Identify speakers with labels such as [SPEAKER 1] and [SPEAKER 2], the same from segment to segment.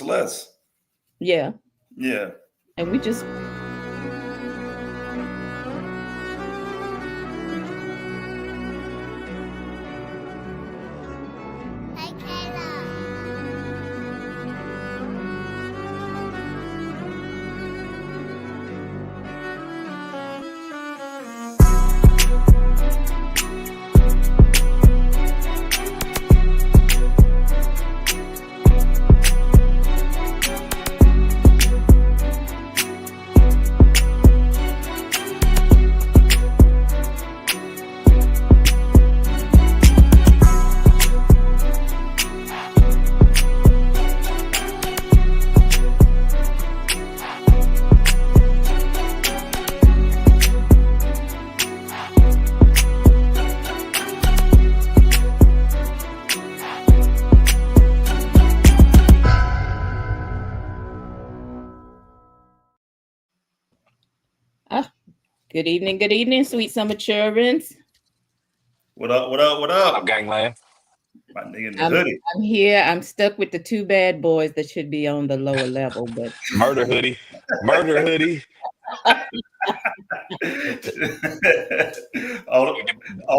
[SPEAKER 1] Celeste.
[SPEAKER 2] Yeah.
[SPEAKER 1] Yeah.
[SPEAKER 2] And we just. Good evening, sweet summer childrens.
[SPEAKER 1] What up? What up? What up?
[SPEAKER 3] What up, gangland?
[SPEAKER 1] My nigga in the hoodie.
[SPEAKER 2] I'm here. I'm stuck with the two bad boys that should be on the lower level, but
[SPEAKER 3] murder hoodie.
[SPEAKER 1] all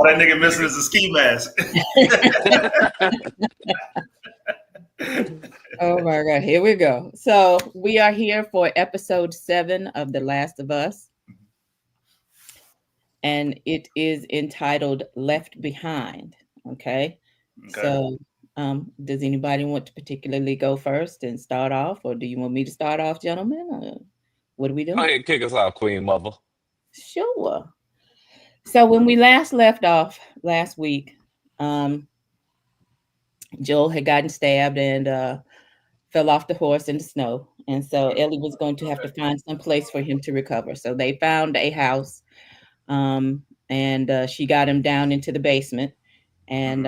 [SPEAKER 1] that nigga missing is a ski mask.
[SPEAKER 2] Oh my God, here we go. So we are here for episode 7 of The Last of Us. And it is entitled Left Behind. Okay. So does anybody want to particularly go first and start off, or do you want me to start off, gentlemen? What are we doing?
[SPEAKER 3] Go ahead, kick us off, Queen Mother.
[SPEAKER 2] Sure. So when we last left off last week, Joel had gotten stabbed and fell off the horse in the snow. And so Ellie was going to have to find some place for him to recover. So they found a house. And she got him down into the basement and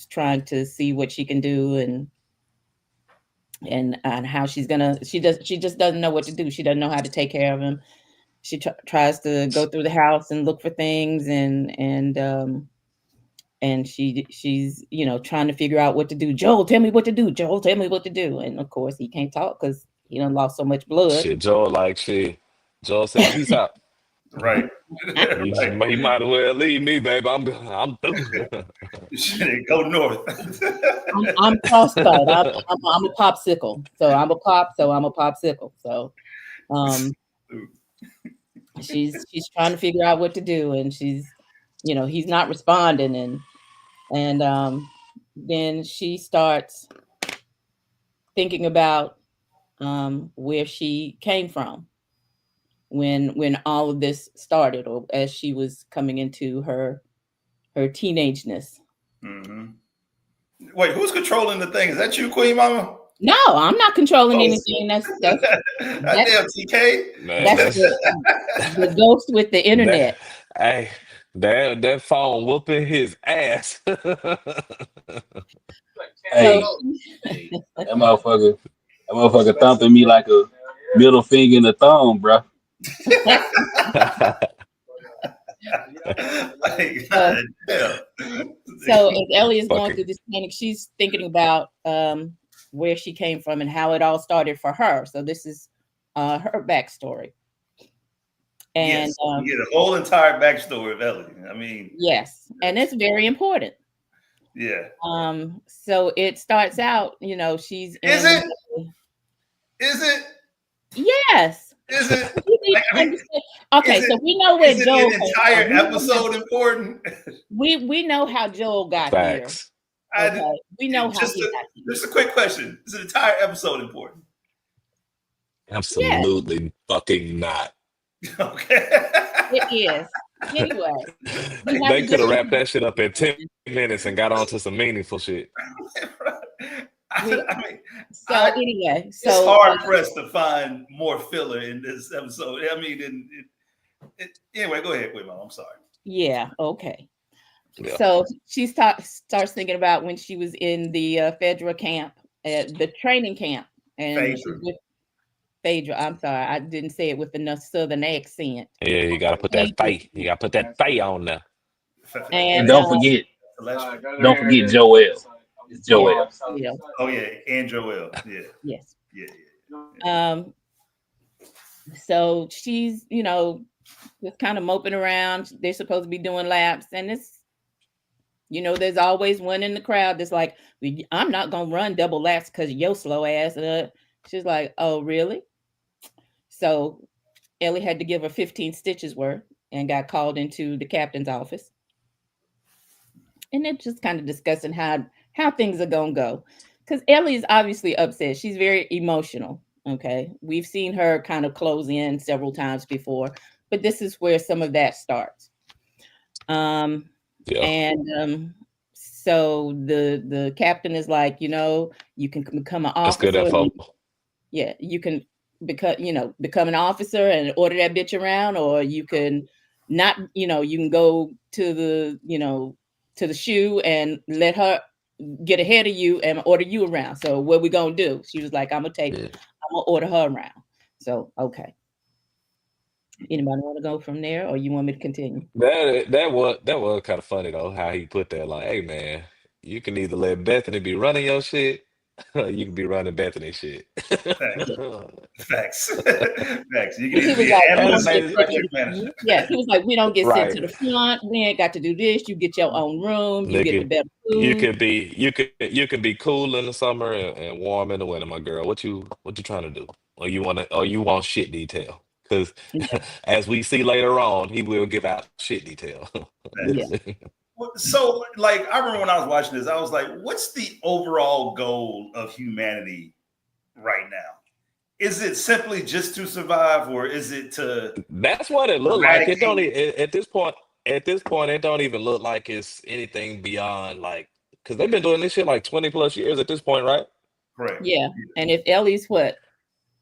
[SPEAKER 2] trying to see what she can do and how she just doesn't know what to do. She doesn't know how to take care of him. She tries to go through the house and look for things and she's trying to figure out what to do. Joel, tell me what to do. Joel, tell me what to do. And of course he can't talk because he done lost so much blood.
[SPEAKER 3] Joel said, peace out.
[SPEAKER 1] Right.
[SPEAKER 3] He might as well leave me, baby. I'm through.
[SPEAKER 1] Shit, go north.
[SPEAKER 2] I'm frostbite. I'm a popsicle. So I'm a popsicle. So she's trying to figure out what to do, and she's he's not responding, and then she starts thinking about where she came from when all of this started, or as she was coming into her teenageness.
[SPEAKER 1] Mm-hmm. Wait, who's controlling the thing? Is that you, Queen Mama?
[SPEAKER 2] No, I'm not controlling anything. That's
[SPEAKER 1] damn TK.
[SPEAKER 2] That's the ghost with the internet.
[SPEAKER 3] That phone whooping his ass.
[SPEAKER 4] Hey, that motherfucker thumping me like a middle finger in the thumb, bro.
[SPEAKER 2] So as Ellie is going through this panic, she's thinking about where she came from and how it all started for her. So this is her backstory. And
[SPEAKER 1] yes, you get a whole entire backstory of Ellie. I mean,
[SPEAKER 2] yes, and it's very important.
[SPEAKER 1] Yeah.
[SPEAKER 2] So it starts out, she's in.
[SPEAKER 1] Is it?
[SPEAKER 2] Yes.
[SPEAKER 1] Is it?
[SPEAKER 2] Okay, so we know where Joel.
[SPEAKER 1] Is an entire episode important?
[SPEAKER 2] We know how Joel got
[SPEAKER 3] Facts.
[SPEAKER 2] here. Okay. We know how he got here.
[SPEAKER 1] Just a quick question: is an entire episode important?
[SPEAKER 3] Absolutely fucking not.
[SPEAKER 1] Okay.
[SPEAKER 2] It is. Anyway,
[SPEAKER 3] they could have wrapped that shit up in 10 minutes and got on to some meaningful shit.
[SPEAKER 2] Anyway,
[SPEAKER 1] it's hard pressed to find more filler in this episode. I mean, anyway, go ahead, Queen Mom. I'm sorry.
[SPEAKER 2] Yeah. Okay. Yeah. So she starts thinking about when she was in the Phaedra camp, the training camp, and Phaedra. I'm sorry, I didn't say it with enough Southern accent.
[SPEAKER 3] Yeah, you gotta put that fae. You gotta put that fae on there.
[SPEAKER 4] And don't forget Joel. It's Joel.
[SPEAKER 2] Yeah.
[SPEAKER 1] Oh yeah, and Joel. Yeah.
[SPEAKER 2] Yes.
[SPEAKER 1] Yeah.
[SPEAKER 2] So she's, just kind of moping around. They're supposed to be doing laps, and it's, there's always one in the crowd that's like, I'm not gonna run double laps because your slow ass. She's like, oh really? So Ellie had to give her 15 stitches worth and got called into the captain's office. And they're just kind of discussing how things are gonna go. Because Ellie is obviously upset. She's very emotional. Okay. We've seen her kind of close in several times before, but this is where some of that starts. So the captain is like, you can become an officer.
[SPEAKER 3] That's good info.
[SPEAKER 2] You can become an officer and order that bitch around, or you can not, you can go to the shoe and let her get ahead of you and order you around. So what we gonna do? She was like, I'm gonna order her around. So okay. Anybody want to go from there, or you want me to continue?
[SPEAKER 3] That was kind of funny though, how he put that. Like, hey man, you can either let Bethany be running your shit, or you can be running Bethany shit.
[SPEAKER 1] Facts. You can either be an analyst or project manager.
[SPEAKER 2] Yeah, he was like, we don't get sent to
[SPEAKER 3] Right.
[SPEAKER 2] the front. We ain't got to do this. You get your own room. You get the better food.
[SPEAKER 3] You can be cool in the summer and warm in the winter, my girl. What you trying to do? Or you want shit detail? Because as we see later on, he will give out shit detail.
[SPEAKER 1] So, like, I remember when I was watching this, I was like, what's the overall goal of humanity right now? Is it simply just to survive, or is it to?
[SPEAKER 3] That's what it looked like. It don't at this point. At this point, it don't even look like it's anything beyond like, because they've been doing this shit like 20 plus years at this point, right?
[SPEAKER 1] Correct.
[SPEAKER 2] Yeah. And if Ellie's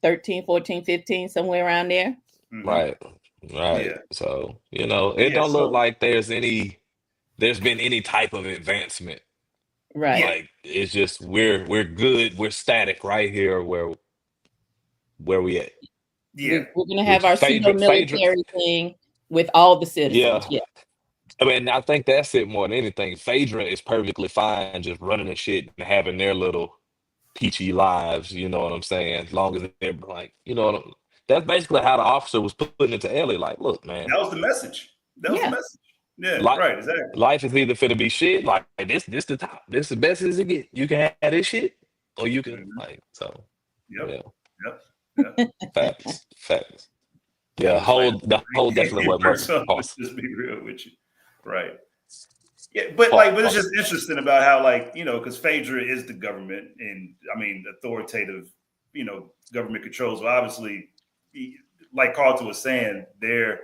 [SPEAKER 2] 13, 14, 15, somewhere around there.
[SPEAKER 3] Mm-hmm. Right. Yeah. So, it don't look like there's been any type of advancement.
[SPEAKER 2] Right.
[SPEAKER 3] Like, it's just we're good. We're static right here where we at.
[SPEAKER 1] Yeah.
[SPEAKER 2] We're gonna have our pseudo military thing with all the citizens. Yeah.
[SPEAKER 3] I mean, I think that's it more than anything. Phaedra is perfectly fine just running the shit and having their little peachy lives, you know what I'm saying? As long as they're like, that's basically how the officer was putting it to Ellie. Like, look, man.
[SPEAKER 1] That was the message. Yeah, right, exactly.
[SPEAKER 3] Life is either finna be shit, like this the top. This the best as it get. You can have this shit, or you can so.
[SPEAKER 1] Yep.
[SPEAKER 3] Facts. Yeah, the whole definitely what much.
[SPEAKER 1] Just be real with you, right? Yeah, but it's just interesting about how, because Phaedra is the government, and I mean authoritative, government controls. So obviously, like Carlton was saying, their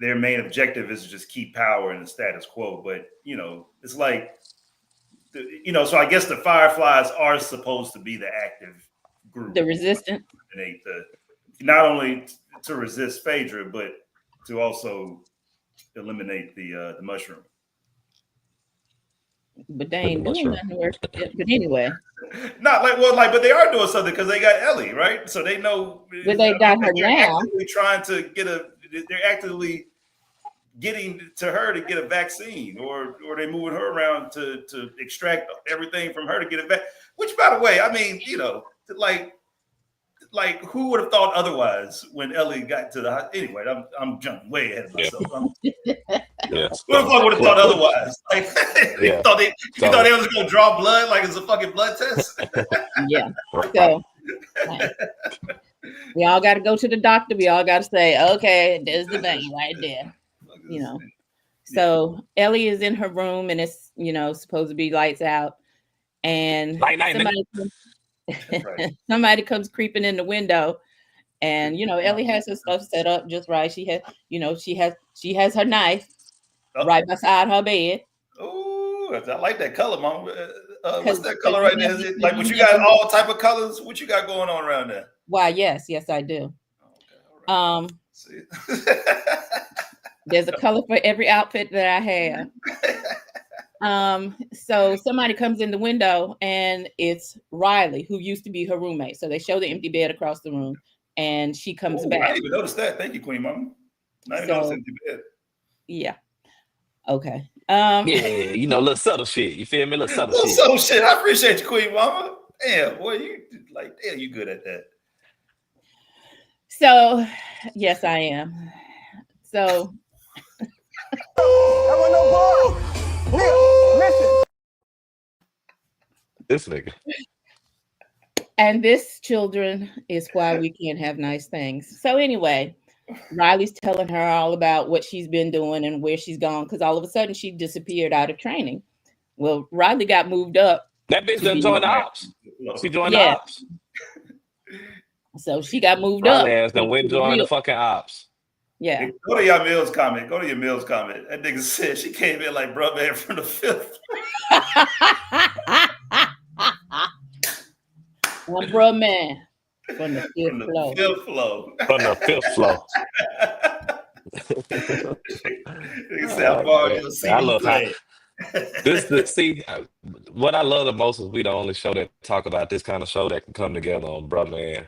[SPEAKER 1] main objective is to just keep power in the status quo. But it's like, so I guess the Fireflies are supposed to be the active group,
[SPEAKER 2] the resistance,
[SPEAKER 1] not only to resist Phaedra, but to also eliminate the mushroom.
[SPEAKER 2] But they ain't doing nothing worse. But anyway,
[SPEAKER 1] but they are doing something because they got Ellie, right? So they know.
[SPEAKER 2] But they got her now.
[SPEAKER 1] They're actively getting to her to get a vaccine, or they're moving her around to extract everything from her to get it back. Which, by the way, I mean, like who would have thought otherwise when Ellie got to the anyway? I'm jumping way ahead of myself. Who the fuck would have thought otherwise? Like, you thought they was gonna draw blood like it's a fucking blood test?
[SPEAKER 2] Yeah. So we all got to go to the doctor. We all got to say, okay, there's the vein right there. So Ellie is in her room, and it's supposed to be lights out, and somebody comes creeping in the window, and Ellie has her stuff set up just right. She has she has her knife right beside her bed.
[SPEAKER 1] Oh, I like that color, Mom. What's that color right there? Is it like what you got? All type of colors? What you got going on around there?
[SPEAKER 2] Why? Yes, I do.
[SPEAKER 1] Okay,
[SPEAKER 2] see. There's a color for every outfit that I have. So somebody comes in the window, and it's Riley, who used to be her roommate. So they show the empty bed across the room, and she comes back.
[SPEAKER 1] I didn't even notice that. Thank you, Queen Mama. I didn't notice the empty bed.
[SPEAKER 2] Yeah. Okay.
[SPEAKER 3] Yeah, you know, little subtle shit. You feel me? Little subtle shit.
[SPEAKER 1] So shit. I appreciate you, Queen Mama. Damn, boy, you good at that.
[SPEAKER 2] So, yes, I am. So,
[SPEAKER 3] This nigga.
[SPEAKER 2] and this, children, is why we can't have nice things. So anyway, Riley's telling her all about what she's been doing and where she's gone, because all of a sudden she disappeared out of training. Well, Riley got moved up.
[SPEAKER 3] That bitch done joined the ops. She joined the
[SPEAKER 2] Yeah.
[SPEAKER 3] ops.
[SPEAKER 2] So she got moved
[SPEAKER 3] Riley
[SPEAKER 2] up.
[SPEAKER 3] ass done went join the fucking ops.
[SPEAKER 2] Yeah.
[SPEAKER 1] Go to your Mills comment. Go to your Mills comment. That nigga said she came in like bro man from the fifth.
[SPEAKER 2] One bro man from the fifth floor.
[SPEAKER 1] Fifth floor.
[SPEAKER 3] From the fifth floor.
[SPEAKER 1] Nigga said, I borrowed your CD
[SPEAKER 3] I love
[SPEAKER 1] player.
[SPEAKER 3] What I love the most is we the only show that talk about this kind of show that can come together on Brother Man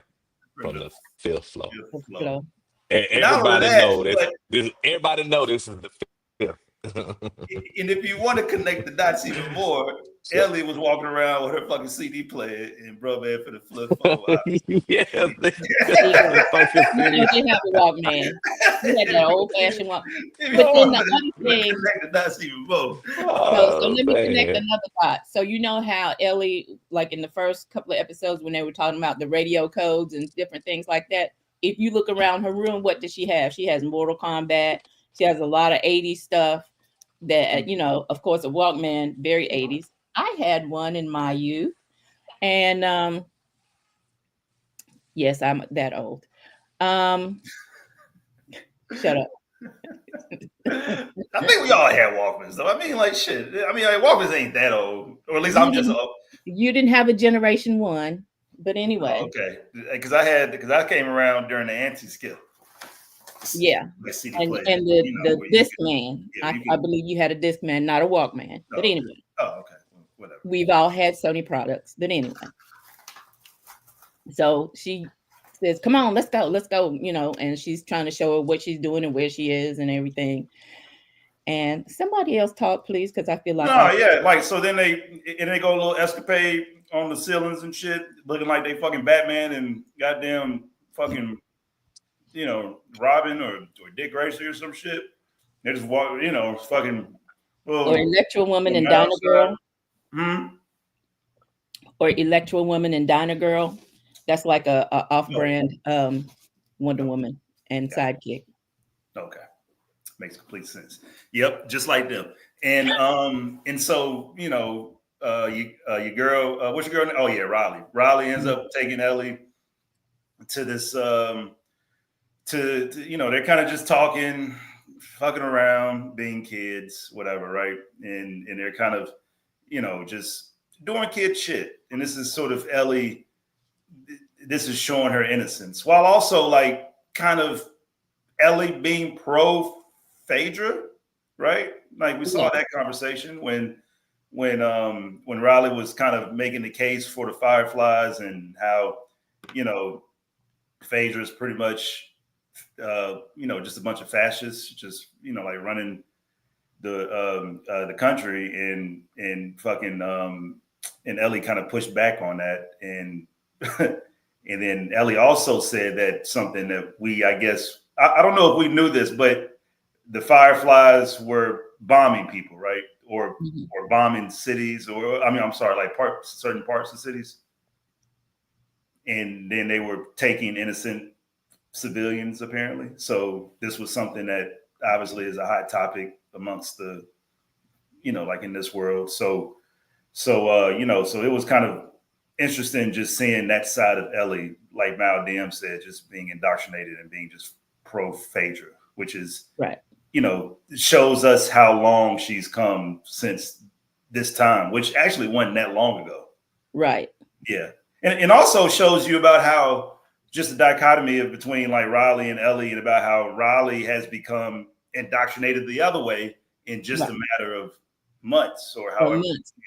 [SPEAKER 3] from the fifth floor.
[SPEAKER 2] Floor.
[SPEAKER 3] And everybody know this. Everybody know this is the fifth.
[SPEAKER 1] And if you want to connect the dots even more, Ellie was walking around with her fucking CD player and bro man for the flip phone.
[SPEAKER 3] Yeah,
[SPEAKER 2] You did have a Walkman. You had that old fashioned Walkman. But then the other thing,
[SPEAKER 1] connect the dots even more.
[SPEAKER 2] so let me connect another dot. So you know how Ellie, like in the first couple of episodes when they were talking about the radio codes and different things like that, if you look around her room, what does she have? She has Mortal Kombat. She has a lot of 80s stuff that, you know, of course, a Walkman, very 80s. I had one in my youth. And yes, I'm that old. Shut up.
[SPEAKER 1] I think we all had Walkmans, though. I mean, like, shit. I mean, like, Walkmans ain't that old. Or at least I'm just old.
[SPEAKER 2] You didn't have a generation one. But anyway.
[SPEAKER 1] Oh, okay. Because I came around during the anti-skill.
[SPEAKER 2] Yeah. And the Discman. I believe you had a Discman, not a Walkman. But anyway.
[SPEAKER 1] Oh, okay. Whatever.
[SPEAKER 2] We've all had Sony products. But anyway. So she says, come on, let's go, you know, and she's trying to show her what she's doing and where she is and everything. And somebody else talk, please, because I feel like
[SPEAKER 1] like so then they go a little escapade on the ceilings and shit, looking like they fucking Batman and goddamn fucking, you know, Robin or Dick Grayson or some shit. They just walk, you know, fucking.
[SPEAKER 2] Or Electro Woman and Dino Girl. Or Electro Woman and Dino Girl. That's like a off-brand Wonder Woman and sidekick.
[SPEAKER 1] Okay, makes complete sense. Yep, just like them. And so you know, your girl, what's your girl? Oh yeah, Riley. Riley ends up taking Ellie to this. To you know, they're kind of just talking, fucking around, being kids, whatever, right? And they're kind of, you know, just doing kid shit. And this is sort of Ellie. This is showing her innocence, while also like kind of Ellie being pro Phaedra, right? Like we saw that conversation when Riley was kind of making the case for the Fireflies and how, you know, Phaedra is pretty much, you know, just a bunch of fascists, just, you know, like running the country and fucking and Ellie kind of pushed back on that and. And then Ellie also said that something that I guess, I don't know if we knew this, but the Fireflies were bombing people, right? Or bombing cities, or I'm sorry, like certain parts of cities. And then they were taking innocent civilians, apparently. So this was something that obviously is a hot topic amongst the, you know, like in this world. So you know, so it was kind of interesting just seeing that side of Ellie, like Mal DM said, just being indoctrinated and being just pro Phaedra, which is,
[SPEAKER 2] right,
[SPEAKER 1] you know, shows us how long she's come since this time, which actually wasn't that long ago.
[SPEAKER 2] Right.
[SPEAKER 1] Yeah. And also shows you about how just the dichotomy of between like Riley and Ellie, and about how Riley has become indoctrinated the other way in just a matter of months or however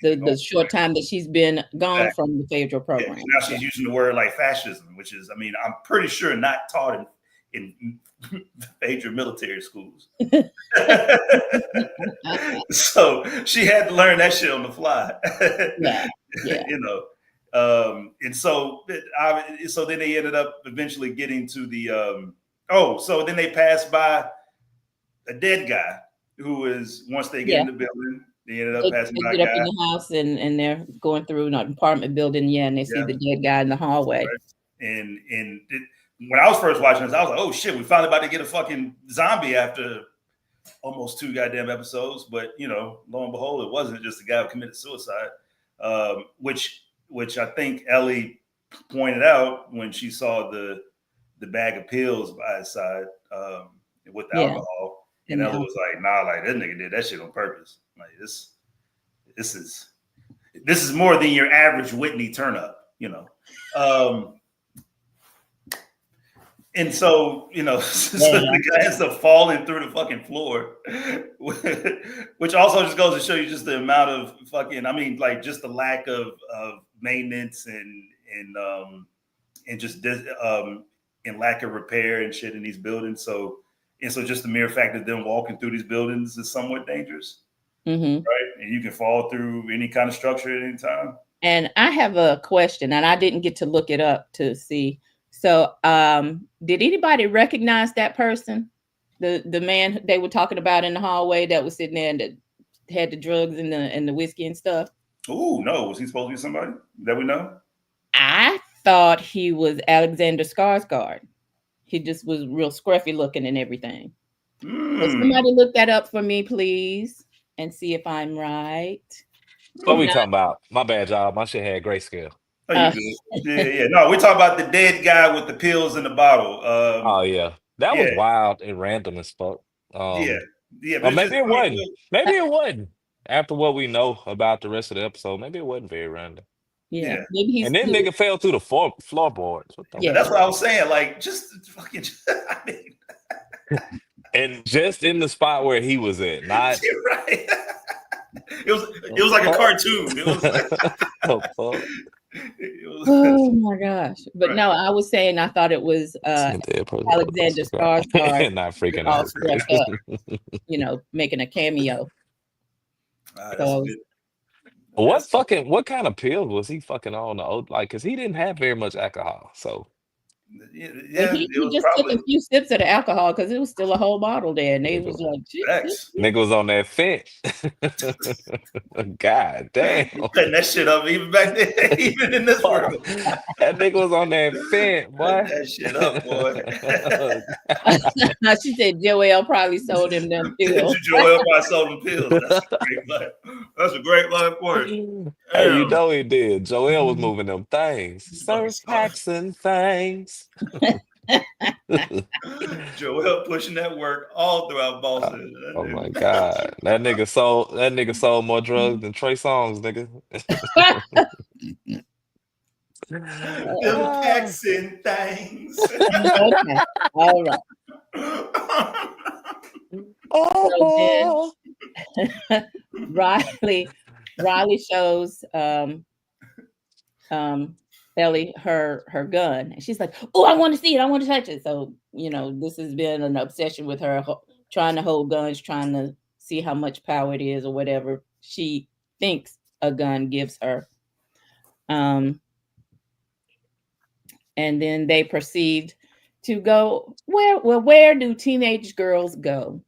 [SPEAKER 2] the short time that she's been gone from the Phaedra program.
[SPEAKER 1] Yeah, now she's using the word like fascism, which is, I mean, I'm pretty sure not taught in major military schools. So she had to learn that shit on the fly.
[SPEAKER 2] Yeah.
[SPEAKER 1] You know. And so then they ended up eventually getting to the so then they passed by a dead guy who is, once they get in the building, they ended up passing by a
[SPEAKER 2] get
[SPEAKER 1] guy.
[SPEAKER 2] up in the house and they're going through an apartment building, and they see the dead guy in the hallway.
[SPEAKER 1] Right. And when I was first watching this, I was like, oh shit, we finally about to get a fucking zombie after almost 2 goddamn episodes. But lo and behold, it wasn't. Just a guy who committed suicide, which I think Ellie pointed out when she saw the bag of pills by his side with the alcohol. And Ellie was like, nah, like that nigga did that shit on purpose. Like this is more than your average Whitney turn up, and so, so the guy ends up falling through the fucking floor, which also just goes to show you just the amount of fucking, like just the lack of maintenance and just and lack of repair and shit in these buildings. So just the mere fact of them walking through these buildings is somewhat dangerous, right? And you can fall through any kind of structure at any time.
[SPEAKER 2] And I have a question, and I didn't get to look it up to see. So, did anybody recognize that person, the man they were talking about in the hallway that was sitting there and that had the drugs and the whiskey and stuff?
[SPEAKER 1] Oh no, was he supposed to be somebody that we know?
[SPEAKER 2] I thought he was Alexander Skarsgård. He just was real scruffy looking and everything. So somebody look that up for me, please, and see if I'm right.
[SPEAKER 3] What we talking about? My bad, y'all. My shit had grayscale.
[SPEAKER 1] Oh, you good. Yeah. No, we're talking about the dead guy with the pills in the bottle.
[SPEAKER 3] Oh yeah, that was wild and random as fuck.
[SPEAKER 1] Yeah.
[SPEAKER 3] Or maybe it wasn't. Maybe it wasn't. After what we know about the rest of the episode, maybe it wasn't very random.
[SPEAKER 2] Yeah. Maybe he's
[SPEAKER 3] and then nigga fell through the floorboards.
[SPEAKER 1] That's what I was saying. Like, just fucking.
[SPEAKER 3] And just in the spot where he was at, not
[SPEAKER 1] right. It was like a cartoon. It was like.
[SPEAKER 2] Oh my gosh! But no, I was saying I thought it was Alexander Skarsgård,
[SPEAKER 3] not freaking out,
[SPEAKER 2] making a cameo.
[SPEAKER 3] What kind of pills was he fucking on? Like, because he didn't have very much alcohol, so.
[SPEAKER 2] Yeah, he just took a few sips of the alcohol because it was still a whole bottle there, and they was like,
[SPEAKER 3] nigga was on that fence. God damn,
[SPEAKER 1] cutting that shit up even back then, even in this world.
[SPEAKER 3] That nigga was on that fence, boy.
[SPEAKER 1] That shit up, boy.
[SPEAKER 2] She said Joel probably sold him them pills.
[SPEAKER 1] Joel probably sold him pills. That's a great line. That's a great line for it.
[SPEAKER 3] Hey, you know he did. Joel was moving them things. Surf packs and things.
[SPEAKER 1] Joel pushing that work all throughout Boston.
[SPEAKER 3] Oh my god, that nigga sold more drugs than Trey Songz, nigga.
[SPEAKER 1] Them packs and things.
[SPEAKER 2] Okay. All right.
[SPEAKER 3] Oh.
[SPEAKER 2] So then, Riley shows Ellie her gun, and she's like, oh, I want to see it, I want to touch it. So this has been an obsession with her, trying to hold guns, trying to see how much power it is or whatever she thinks a gun gives her. And then they proceed to go where do teenage girls go?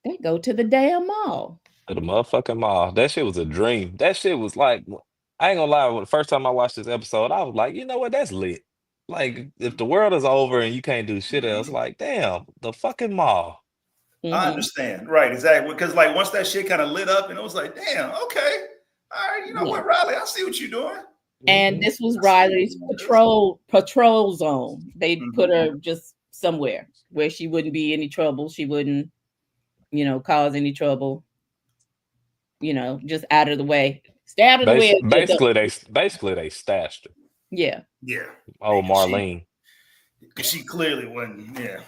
[SPEAKER 2] They go to the damn mall.
[SPEAKER 3] To the motherfucking mall. That shit was a dream. That shit was like, I ain't gonna lie, the first time I watched this episode, I was like, you know what, that's lit. Like, if the world is over and you can't do shit else, like, damn, the fucking mall.
[SPEAKER 1] I understand. Right, exactly. Because like once that shit kind of lit up and it was like, damn, okay. All right, you know what, Riley, I see what you're doing.
[SPEAKER 2] And this was Riley's patrol zone. They put her just somewhere where she wouldn't be any trouble. She wouldn't, cause any trouble. Just out of the way. Stay out of the way.
[SPEAKER 3] Basically, they stashed her.
[SPEAKER 2] Yeah.
[SPEAKER 1] Yeah.
[SPEAKER 3] Oh, Marlene.
[SPEAKER 1] She clearly wasn't. Yeah.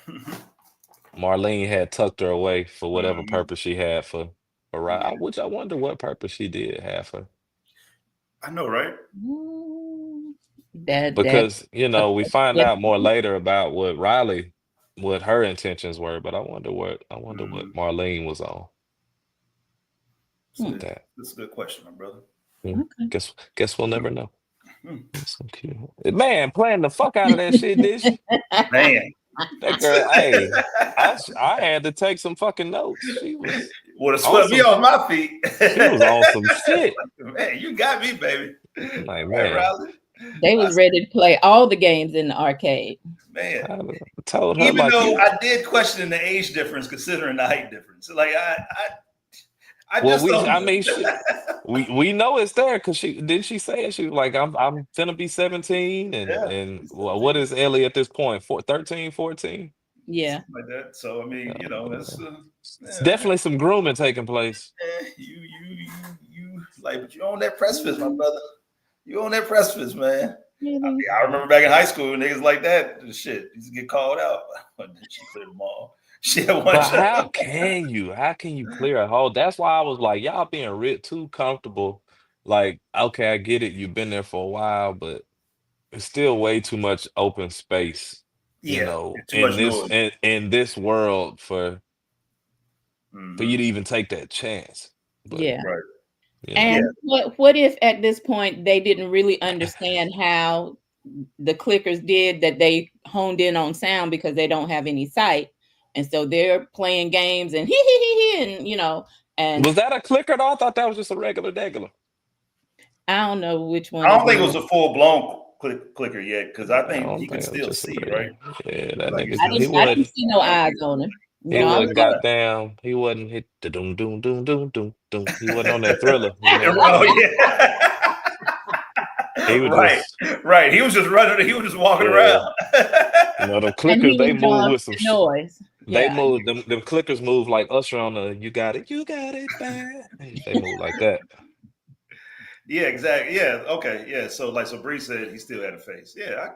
[SPEAKER 3] Marlene had tucked her away for whatever purpose she had for Riley. Which I wonder what purpose she did have for.
[SPEAKER 1] I know, right?
[SPEAKER 3] Because we find out more later about what Riley what her intentions were, but I wonder what Marlene was on with that.
[SPEAKER 1] That's a good question, my brother.
[SPEAKER 2] Okay.
[SPEAKER 3] Guess we'll never know. That's so cute. Man, playing the fuck out of that shit, did she?
[SPEAKER 1] Man.
[SPEAKER 3] That girl, hey, I had to take some fucking notes. She was
[SPEAKER 1] would have swept me off my feet.
[SPEAKER 3] She was on some shit.
[SPEAKER 1] Man, you got me, baby.
[SPEAKER 3] Like, man.
[SPEAKER 1] Riley.
[SPEAKER 2] They was ready to play all the games in the arcade.
[SPEAKER 1] Man,
[SPEAKER 3] I told her,
[SPEAKER 1] even
[SPEAKER 3] like,
[SPEAKER 1] though I did question the age difference, considering the height difference. Like I
[SPEAKER 3] well,
[SPEAKER 1] just don't.
[SPEAKER 3] I mean, we know it's there because she say it? She was like, I'm finna be 17, and well, what is Ellie at this point? 13, 14?
[SPEAKER 2] Yeah,
[SPEAKER 1] like that. So I mean, you know, that's
[SPEAKER 3] it's definitely some grooming taking place.
[SPEAKER 1] You like, but you on that precipice, my brother. You on that precipice, man.
[SPEAKER 2] really?
[SPEAKER 1] I remember back in high school, niggas like that. Shit, used to get called out. She cleared them all.
[SPEAKER 3] But how can you clear a hole? That's why I was like, y'all being too comfortable. Like, okay, I get it. You've been there for a while, but it's still way too much open space.
[SPEAKER 1] Yeah,
[SPEAKER 3] you know,
[SPEAKER 1] in
[SPEAKER 3] this world for you to even take that chance. But,
[SPEAKER 2] yeah.
[SPEAKER 1] Right.
[SPEAKER 2] And what if at this point they didn't really understand how the clickers did that? They honed in on sound because they don't have any sight, and so they're playing games and and you know. And
[SPEAKER 3] was that a clicker? Though? I thought that was just a regular degular.
[SPEAKER 2] I don't know which one.
[SPEAKER 1] I don't think it was a full blown clicker yet because I think he could still see, right?
[SPEAKER 3] Yeah, that
[SPEAKER 2] I
[SPEAKER 3] nigga.
[SPEAKER 2] didn't see no eyes on him.
[SPEAKER 3] He wasn't goddamn. He wasn't hit the doom doom doom doom doom doom. He wasn't on that Thriller.
[SPEAKER 1] Oh yeah.
[SPEAKER 3] He was
[SPEAKER 1] right. He was just running. He was just walking around.
[SPEAKER 3] You know, the clickers they move with some
[SPEAKER 2] noise.
[SPEAKER 3] They move them clickers move like Usher on the "You Got It Bad." They move like that.
[SPEAKER 1] Yeah, exactly. Yeah, okay. Yeah. So Bree said he still had a face. Yeah,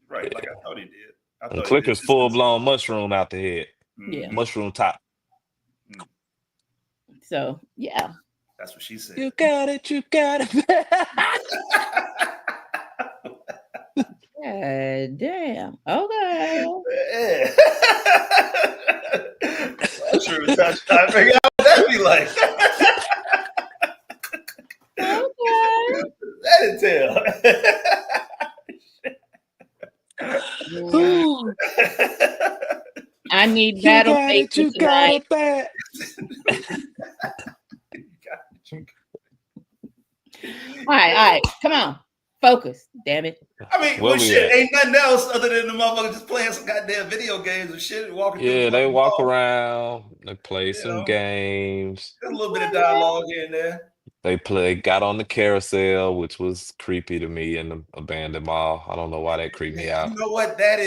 [SPEAKER 1] right. Like I thought he did. I thought
[SPEAKER 3] clickers full blown mushroom out the head.
[SPEAKER 2] Yeah,
[SPEAKER 3] mushroom top.
[SPEAKER 2] So yeah,
[SPEAKER 1] that's what she said.
[SPEAKER 3] You got it.
[SPEAKER 2] Yeah, damn. Okay.
[SPEAKER 1] I'm sure it's time to figure out what that'd be like.
[SPEAKER 2] Okay.
[SPEAKER 1] That entail.
[SPEAKER 2] I need battle faces tonight. All right. Come on. Focus. Damn it.
[SPEAKER 1] I mean, shit, ain't nothing else other than the motherfuckers just playing some goddamn video games and shit. Walking through
[SPEAKER 3] they walk around. They play some games.
[SPEAKER 1] There's a little bit of dialogue here and there.
[SPEAKER 3] They got on the carousel, which was creepy to me in the abandoned mall. I don't know why that creeped me out.
[SPEAKER 1] You know what? That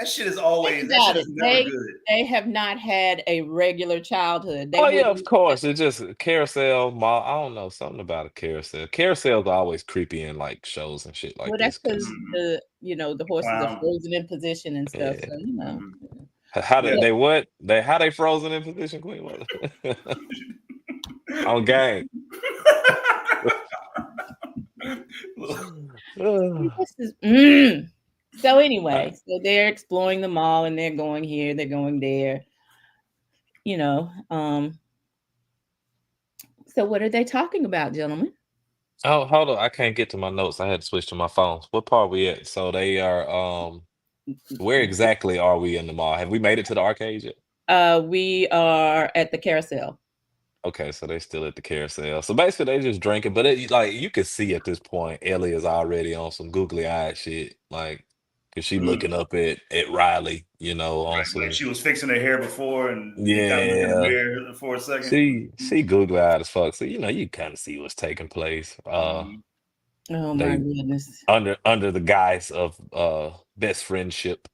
[SPEAKER 1] shit is always never good.
[SPEAKER 2] They have not had a regular childhood.
[SPEAKER 3] Yeah, of course. It's just a carousel mall. I don't know, something about a carousel. Carousels are always creepy in like shows and shit like
[SPEAKER 2] that's
[SPEAKER 3] this.
[SPEAKER 2] because the horses are frozen in position and stuff.
[SPEAKER 3] Yeah.
[SPEAKER 2] So
[SPEAKER 3] How they frozen in position, Queen? On game.
[SPEAKER 2] So anyway, so they're exploring the mall and they're going here, they're going there. So what are they talking about, gentlemen?
[SPEAKER 3] Oh, hold on. I can't get to my notes. I had to switch to my phone. What part are we at? So they are where exactly are we in the mall? Have we made it to the arcade yet?
[SPEAKER 2] We are at the carousel.
[SPEAKER 3] Okay, so they still at the carousel. So basically they just drinking, but you can see at this point Ellie is already on some googly eyed shit. Like, cause she looking up at Riley, on some,
[SPEAKER 1] like she was fixing her hair before and
[SPEAKER 3] kind of
[SPEAKER 1] look in the mirror for a second.
[SPEAKER 3] She googly eyed as fuck. So you kind of see what's taking place.
[SPEAKER 2] Oh my goodness.
[SPEAKER 3] Under the guise of best friendship.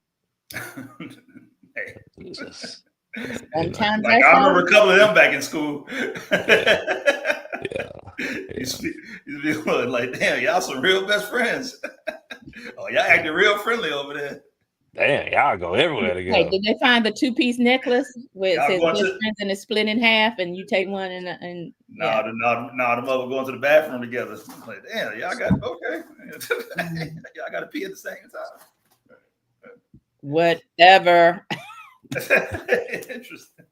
[SPEAKER 2] Sometimes
[SPEAKER 1] I remember a couple of them back in school.
[SPEAKER 3] Yeah.
[SPEAKER 1] You'd be like, damn, y'all some real best friends. Oh, y'all acting real friendly over there.
[SPEAKER 3] Damn, y'all go everywhere together.
[SPEAKER 2] Hey, did they find the 2-piece necklace where it says best friends and it's split in half and you take one and
[SPEAKER 1] the mother going to the bathroom together. Like, damn, y'all got y'all got to pee at the same time.
[SPEAKER 2] Whatever.
[SPEAKER 1] Interesting.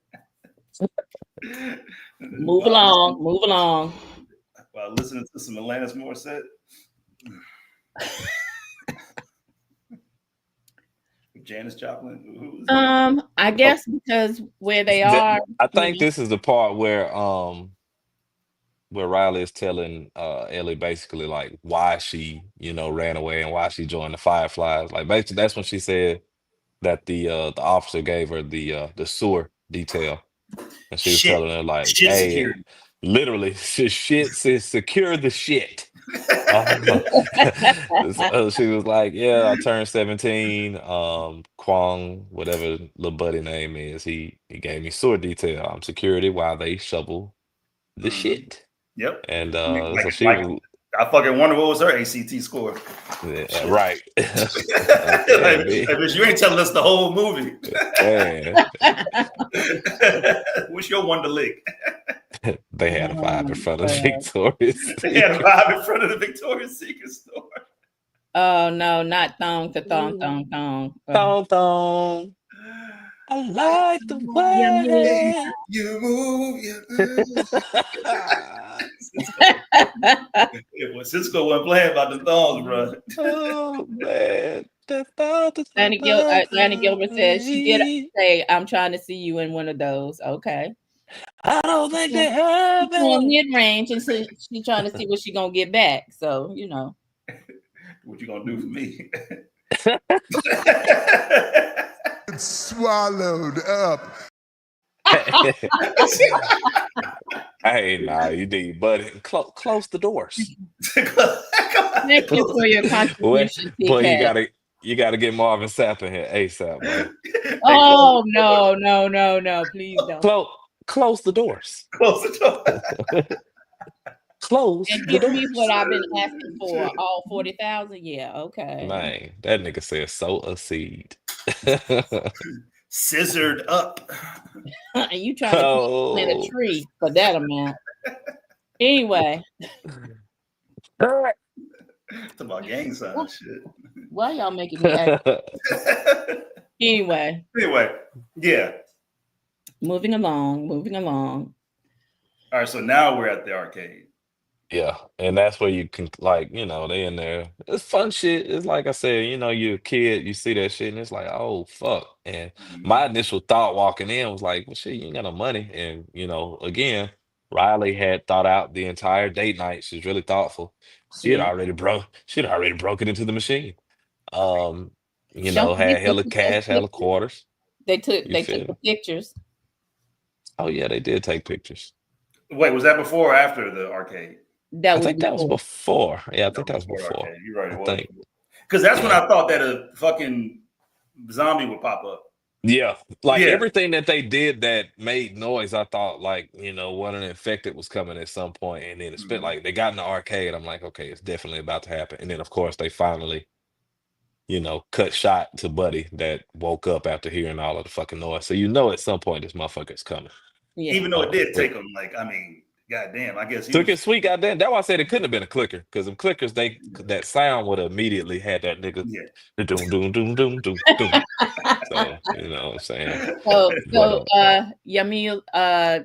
[SPEAKER 2] Move along. Move along.
[SPEAKER 1] While listening to some Alanis Morissette. Janis Joplin.
[SPEAKER 2] I guess because where they are.
[SPEAKER 3] I think this is the part where Riley is telling Ellie basically like why she, ran away and why she joined the Fireflies. Like basically that's when she said that the officer gave her the sewer detail. And she was telling her like,
[SPEAKER 1] shit
[SPEAKER 3] hey,
[SPEAKER 1] security.
[SPEAKER 3] Literally, shit says secure the shit. So she was like, yeah, I turned 17. Kwong, whatever little buddy name is, he gave me sewer detail. I'm security while they shovel the shit.
[SPEAKER 1] Yep.
[SPEAKER 3] And
[SPEAKER 1] like,
[SPEAKER 3] so she was.
[SPEAKER 1] I fucking wonder what was her ACT score.
[SPEAKER 3] Yeah, right.
[SPEAKER 1] Bitch, you ain't telling us the whole movie. What's your one to lick?
[SPEAKER 3] They had a vibe in front of the Victoria's Secret.
[SPEAKER 1] They had a vibe in front of the Victoria's Secret store.
[SPEAKER 2] Oh no, not thong to thong thong thong.
[SPEAKER 3] Thong thong. I like the way
[SPEAKER 1] you move. Well, Cisco wasn't playing about the thongs, bro.
[SPEAKER 3] Oh man.
[SPEAKER 2] Danny Gilbert says she did say, I'm trying to see you in one of those. Okay.
[SPEAKER 3] I don't think they have it.
[SPEAKER 2] Mid-range, and so she's trying to see what she's gonna get back. So,
[SPEAKER 1] What you gonna do for me?
[SPEAKER 5] It's swallowed up.
[SPEAKER 3] Hey, nah, you need, but close the doors.
[SPEAKER 2] Thank you for your contribution.
[SPEAKER 3] Boy, you gotta get Marvin Sapp in here ASAP, man.
[SPEAKER 2] Oh no, please don't.
[SPEAKER 3] Close the doors.
[SPEAKER 1] Close the door.
[SPEAKER 3] Close
[SPEAKER 2] and
[SPEAKER 3] the
[SPEAKER 2] give
[SPEAKER 3] doors.
[SPEAKER 2] me what I've been asking for. All 40,000. Yeah, okay.
[SPEAKER 3] Man, that nigga said sow a seed.
[SPEAKER 1] Scissored up.
[SPEAKER 2] You trying to plant a tree for that amount. Anyway.
[SPEAKER 1] It's about gang sign shit.
[SPEAKER 2] Why y'all making me act? Anyway,
[SPEAKER 1] yeah.
[SPEAKER 2] Moving along.
[SPEAKER 1] All right, so now we're at the arcade.
[SPEAKER 3] Yeah, and that's where you can, like, they in there. It's fun shit. It's like I said, you're a kid, you see that shit, and it's like, oh, fuck. And my initial thought walking in was like, well, shit, you ain't got no money. And, again, Riley had thought out the entire date night. She's really thoughtful. She had already broken into the machine. Had hella cash, hella quarters.
[SPEAKER 2] They took the pictures.
[SPEAKER 3] Oh yeah, they did take pictures.
[SPEAKER 1] Wait, was that before or after the arcade?
[SPEAKER 3] I think that was before. Yeah, I think that was before.
[SPEAKER 1] Okay. You're right.
[SPEAKER 3] I think
[SPEAKER 1] because that's when I thought that a fucking zombie would pop up.
[SPEAKER 3] Yeah, everything that they did that made noise, I thought one of the infected was coming at some point, and then it's been like they got in the arcade. I'm like, okay, it's definitely about to happen. And then of course they finally, cut shot to Buddy that woke up after hearing all of the fucking noise. So at some point this motherfucker's coming.
[SPEAKER 1] Yeah. Even though it did take him, goddamn, I guess
[SPEAKER 3] took it sweet, goddamn. That's why I said it couldn't have been a clicker, because them clickers, that sound would have immediately had that nigga. The doom doom doom doom doom doom. So you know what I'm saying.
[SPEAKER 2] So Yamil,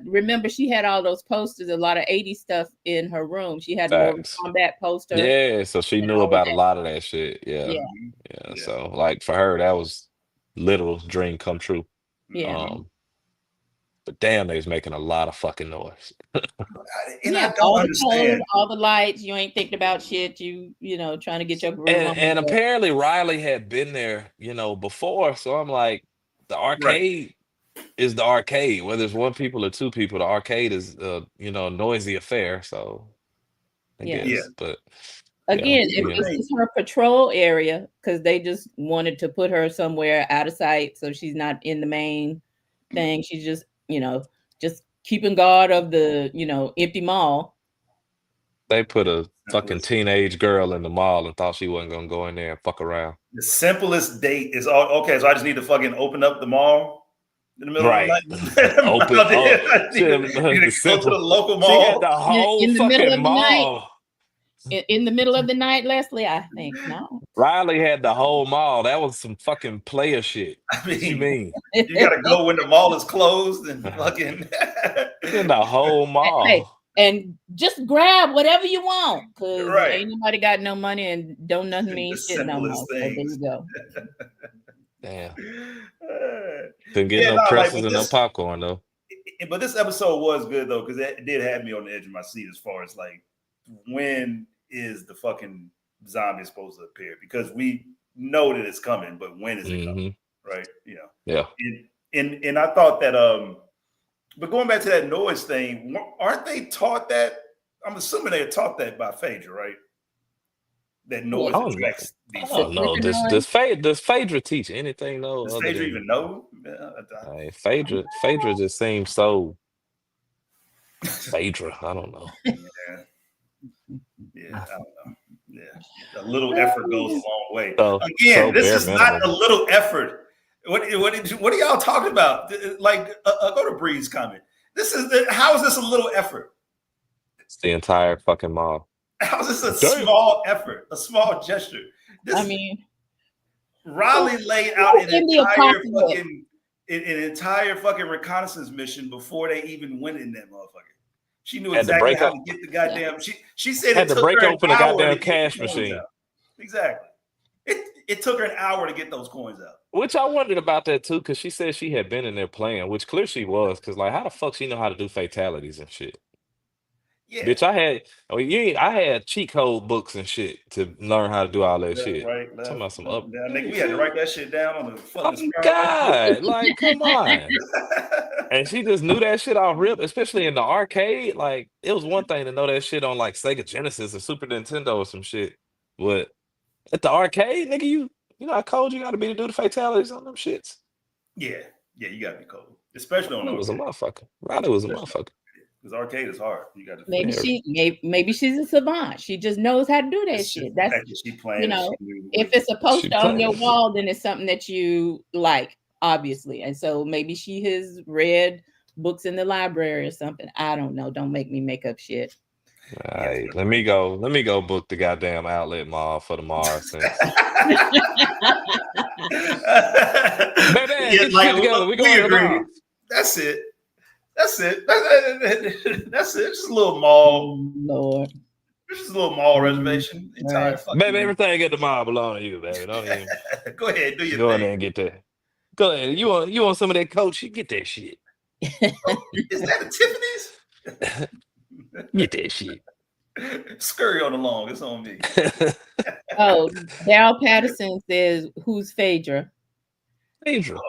[SPEAKER 2] remember she had all those posters, a lot of 80s stuff in her room. She had more combat poster.
[SPEAKER 3] Yeah, so she knew about a lot of that shit. Yeah. So for her, that was literal dream come true.
[SPEAKER 2] Yeah.
[SPEAKER 3] But damn, they was making a lot of fucking noise.
[SPEAKER 1] And I don't understand.
[SPEAKER 2] All the lights, you ain't thinking about shit. You trying to get your groove on.
[SPEAKER 3] And apparently Riley had been there, before. So I'm like, the arcade is the arcade. Whether it's one people or two people, the arcade is a noisy affair. So I guess. But
[SPEAKER 2] again, this is her patrol area, because they just wanted to put her somewhere out of sight, so she's not in the main thing. She's just just keeping guard of the, empty mall.
[SPEAKER 3] They put a fucking teenage girl in the mall and thought she wasn't gonna go in there and fuck around.
[SPEAKER 1] The simplest date is okay. So I just need to fucking open up the mall in the middle of the night. Go to the local mall.
[SPEAKER 3] She had the whole fucking mall.
[SPEAKER 2] In the middle of the night, Leslie, I think no.
[SPEAKER 3] Riley had the whole mall. That was some fucking player shit.
[SPEAKER 1] I
[SPEAKER 3] What you
[SPEAKER 1] mean,
[SPEAKER 3] mean?
[SPEAKER 1] you gotta go when the mall is closed and fucking.
[SPEAKER 3] In the whole
[SPEAKER 2] Hey,
[SPEAKER 3] mall.
[SPEAKER 2] and just grab whatever you want, because
[SPEAKER 1] Right.
[SPEAKER 2] ain't nobody got no money and don't nothing
[SPEAKER 1] The
[SPEAKER 2] mean shit no more.
[SPEAKER 1] simplest
[SPEAKER 2] So there
[SPEAKER 1] things.
[SPEAKER 2] you go.
[SPEAKER 3] Damn.
[SPEAKER 1] Uh,
[SPEAKER 3] Couldn't get
[SPEAKER 1] Yeah,
[SPEAKER 3] no
[SPEAKER 1] no, like,
[SPEAKER 3] pretzels
[SPEAKER 1] but
[SPEAKER 3] and no
[SPEAKER 1] this-
[SPEAKER 3] popcorn though.
[SPEAKER 1] But this episode was good though, because it did have me on the edge of my seat as far as like, when is the fucking zombie supposed to appear? Because we know that it's coming, but when is it coming? Right? You know.
[SPEAKER 3] Yeah.
[SPEAKER 1] And I thought that but going back to that noise thing, aren't they taught that? I'm assuming they are taught that by Phaedra, right? That noise
[SPEAKER 3] Oh,
[SPEAKER 1] attracts
[SPEAKER 3] I
[SPEAKER 1] these.
[SPEAKER 3] don't know. Does Phaedra teach anything though?
[SPEAKER 1] Does
[SPEAKER 3] Other
[SPEAKER 1] Phaedra
[SPEAKER 3] than
[SPEAKER 1] even know?
[SPEAKER 3] Phaedra just seems so Phaedra. I don't know.
[SPEAKER 1] Yeah, I don't know. Yeah, a little effort goes a long way.
[SPEAKER 3] So
[SPEAKER 1] Again, this
[SPEAKER 3] bare
[SPEAKER 1] is not
[SPEAKER 3] minimum.
[SPEAKER 1] a little effort. What are y'all talking about? Like, go to Bree's comment. How is this a little effort?
[SPEAKER 3] It's the entire fucking mall.
[SPEAKER 1] How is this a
[SPEAKER 3] Damn.
[SPEAKER 1] small effort, a small gesture?
[SPEAKER 2] I mean,
[SPEAKER 1] Riley laid out an
[SPEAKER 2] in the
[SPEAKER 1] entire fucking reconnaissance mission before they even went in that motherfucker. She knew
[SPEAKER 3] Had to
[SPEAKER 1] exactly
[SPEAKER 3] break
[SPEAKER 1] how
[SPEAKER 3] up-
[SPEAKER 1] to get the goddamn. She said
[SPEAKER 3] Had
[SPEAKER 1] it
[SPEAKER 3] to
[SPEAKER 1] took
[SPEAKER 3] break
[SPEAKER 1] her an
[SPEAKER 3] open a
[SPEAKER 1] hour
[SPEAKER 3] goddamn
[SPEAKER 1] to get
[SPEAKER 3] cash
[SPEAKER 1] the coins
[SPEAKER 3] machine.
[SPEAKER 1] out. Exactly. It took her an hour to get those coins out.
[SPEAKER 3] Which I wondered about that too, because she said she had been in there playing, which clearly she was, because like how the fuck she know how to do fatalities and shit?
[SPEAKER 1] Yeah.
[SPEAKER 3] Bitch, I had cheat code books and shit to learn how to do all that shit.
[SPEAKER 1] Right.
[SPEAKER 3] Talking about some up.
[SPEAKER 1] Nigga, we had to write that shit down on the
[SPEAKER 3] Oh
[SPEAKER 1] fucking
[SPEAKER 3] God, like come on. And she just knew that shit off rip, especially in the arcade. Like it was one thing to know that shit on like Sega Genesis or Super Nintendo or some shit, but at the arcade, nigga, you know how cold you got to be to do the fatalities on them shits.
[SPEAKER 1] Yeah, you gotta be cold, especially on
[SPEAKER 3] Riley was a
[SPEAKER 1] arcade.
[SPEAKER 3] motherfucker. Riley was a motherfucker.
[SPEAKER 1] Because arcade is hard. You got to.
[SPEAKER 2] maybe she's a savant. She just knows how to do that shit. That's
[SPEAKER 1] she playing.
[SPEAKER 2] you know,
[SPEAKER 1] she knew
[SPEAKER 2] if it's a poster on your
[SPEAKER 3] playing.
[SPEAKER 2] wall, then it's something that you like, obviously. And so maybe she has read books in the library or something. I don't know. Don't make me make up shit.
[SPEAKER 3] All right, let me go book the goddamn outlet mall for tomorrow. Since baby, get
[SPEAKER 1] like,
[SPEAKER 3] shit together. We
[SPEAKER 1] we
[SPEAKER 3] going
[SPEAKER 1] agree.
[SPEAKER 3] tomorrow.
[SPEAKER 1] That's it. That's it. That's it. Just a little mall.
[SPEAKER 2] Lord.
[SPEAKER 1] Just a little mall reservation. Entire
[SPEAKER 2] Right.
[SPEAKER 1] fucking.
[SPEAKER 3] Baby, everything at the mall belong to you, baby. Don't even
[SPEAKER 1] Go ahead, do your
[SPEAKER 3] go in
[SPEAKER 1] thing.
[SPEAKER 3] there and get that. Go ahead. You want some of that Coach? You get that shit.
[SPEAKER 1] Is that a Tiffany's?
[SPEAKER 3] Get that shit.
[SPEAKER 1] Scurry on along. It's on me.
[SPEAKER 2] Oh, Daryl Patterson says, "Who's Phaedra?"
[SPEAKER 3] Phaedra.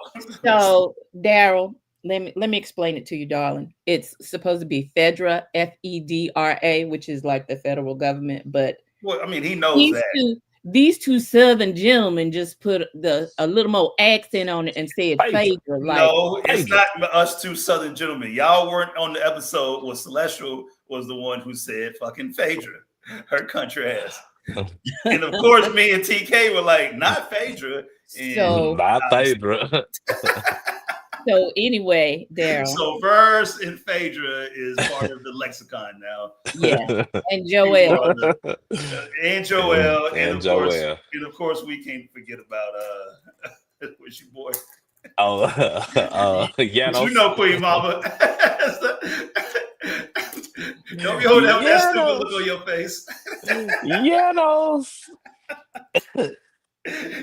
[SPEAKER 2] So, Daryl, let me explain it to you, darling. It's supposed to be Fedra, Fedra, which is like the federal government, but
[SPEAKER 1] Well, I mean, he knows that.
[SPEAKER 2] These two Southern gentlemen just put a little more accent on it and said Phaedra. Like,
[SPEAKER 1] No, it's not us two Southern gentlemen. Y'all weren't on the episode where Celestial was the one who said fucking Phaedra, her country ass. And of course, me and TK were like, not Phaedra.
[SPEAKER 2] So,
[SPEAKER 3] not Phaedra.
[SPEAKER 2] So anyway, Daryl.
[SPEAKER 1] So Verse and Phaedra is part of the lexicon now.
[SPEAKER 2] Yeah, and Joel.
[SPEAKER 1] And Joel.
[SPEAKER 3] And
[SPEAKER 1] of course, we can't forget about what's your boy?
[SPEAKER 3] Janos.
[SPEAKER 1] You know Queen Mama. Don't be holding up that stupid look on your face.
[SPEAKER 3] Janos.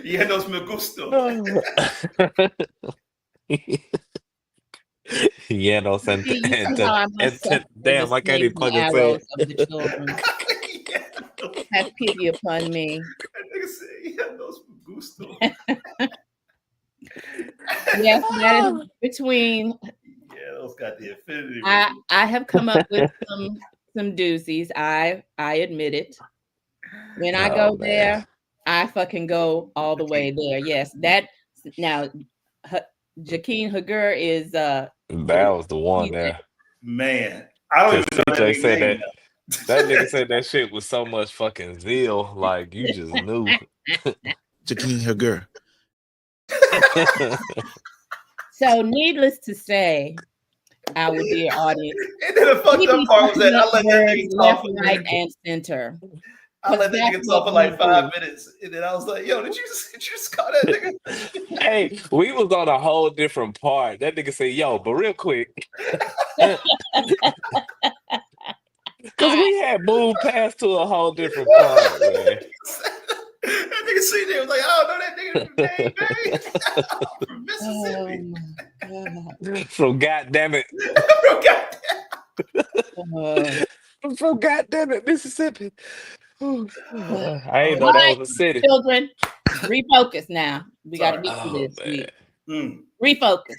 [SPEAKER 1] Janos me gusto.
[SPEAKER 3] Janos and damn, I can't even fucking say it.
[SPEAKER 2] Of the children. Have pity upon me.
[SPEAKER 1] Nigga say Janos me gusto.
[SPEAKER 2] Yes, that is between.
[SPEAKER 1] Yeah, those got the affinity.
[SPEAKER 2] I have come up with some doozies. I admit it. When I go there, I fucking go all the way there. Yes, that now Jakeen Hagur is that
[SPEAKER 3] was the one there.
[SPEAKER 1] Man, I don't even know
[SPEAKER 3] CJ said that nigga said that shit with so much fucking zeal, like you just knew.
[SPEAKER 5] Jakeen Hagur.
[SPEAKER 2] So needless to say, our dear audience,
[SPEAKER 1] and then the fucked up part was that I let that nigga
[SPEAKER 2] left,
[SPEAKER 1] talk.
[SPEAKER 2] right, and center.
[SPEAKER 1] I let that
[SPEAKER 2] that's
[SPEAKER 1] nigga talk for
[SPEAKER 2] what
[SPEAKER 1] like
[SPEAKER 2] we
[SPEAKER 1] 5
[SPEAKER 2] do.
[SPEAKER 1] minutes, and then I was like, "Yo, did you just call that nigga?"
[SPEAKER 3] Hey, we was on a whole different part. That nigga said, "Yo, but real quick," because we had moved past to a whole different part, man.
[SPEAKER 1] That nigga sitting there was like, "I don't know that nigga from Dang Bay from Mississippi."
[SPEAKER 2] Oh my God.
[SPEAKER 3] So goddamn it,
[SPEAKER 1] Bro,
[SPEAKER 3] from goddamn it, Mississippi. Ooh, I ain't know
[SPEAKER 2] All
[SPEAKER 3] that
[SPEAKER 2] right,
[SPEAKER 3] was a city.
[SPEAKER 2] children, refocus now. We got to
[SPEAKER 1] Sorry.
[SPEAKER 2] get through
[SPEAKER 3] Oh
[SPEAKER 2] this.
[SPEAKER 3] man.
[SPEAKER 2] Refocus.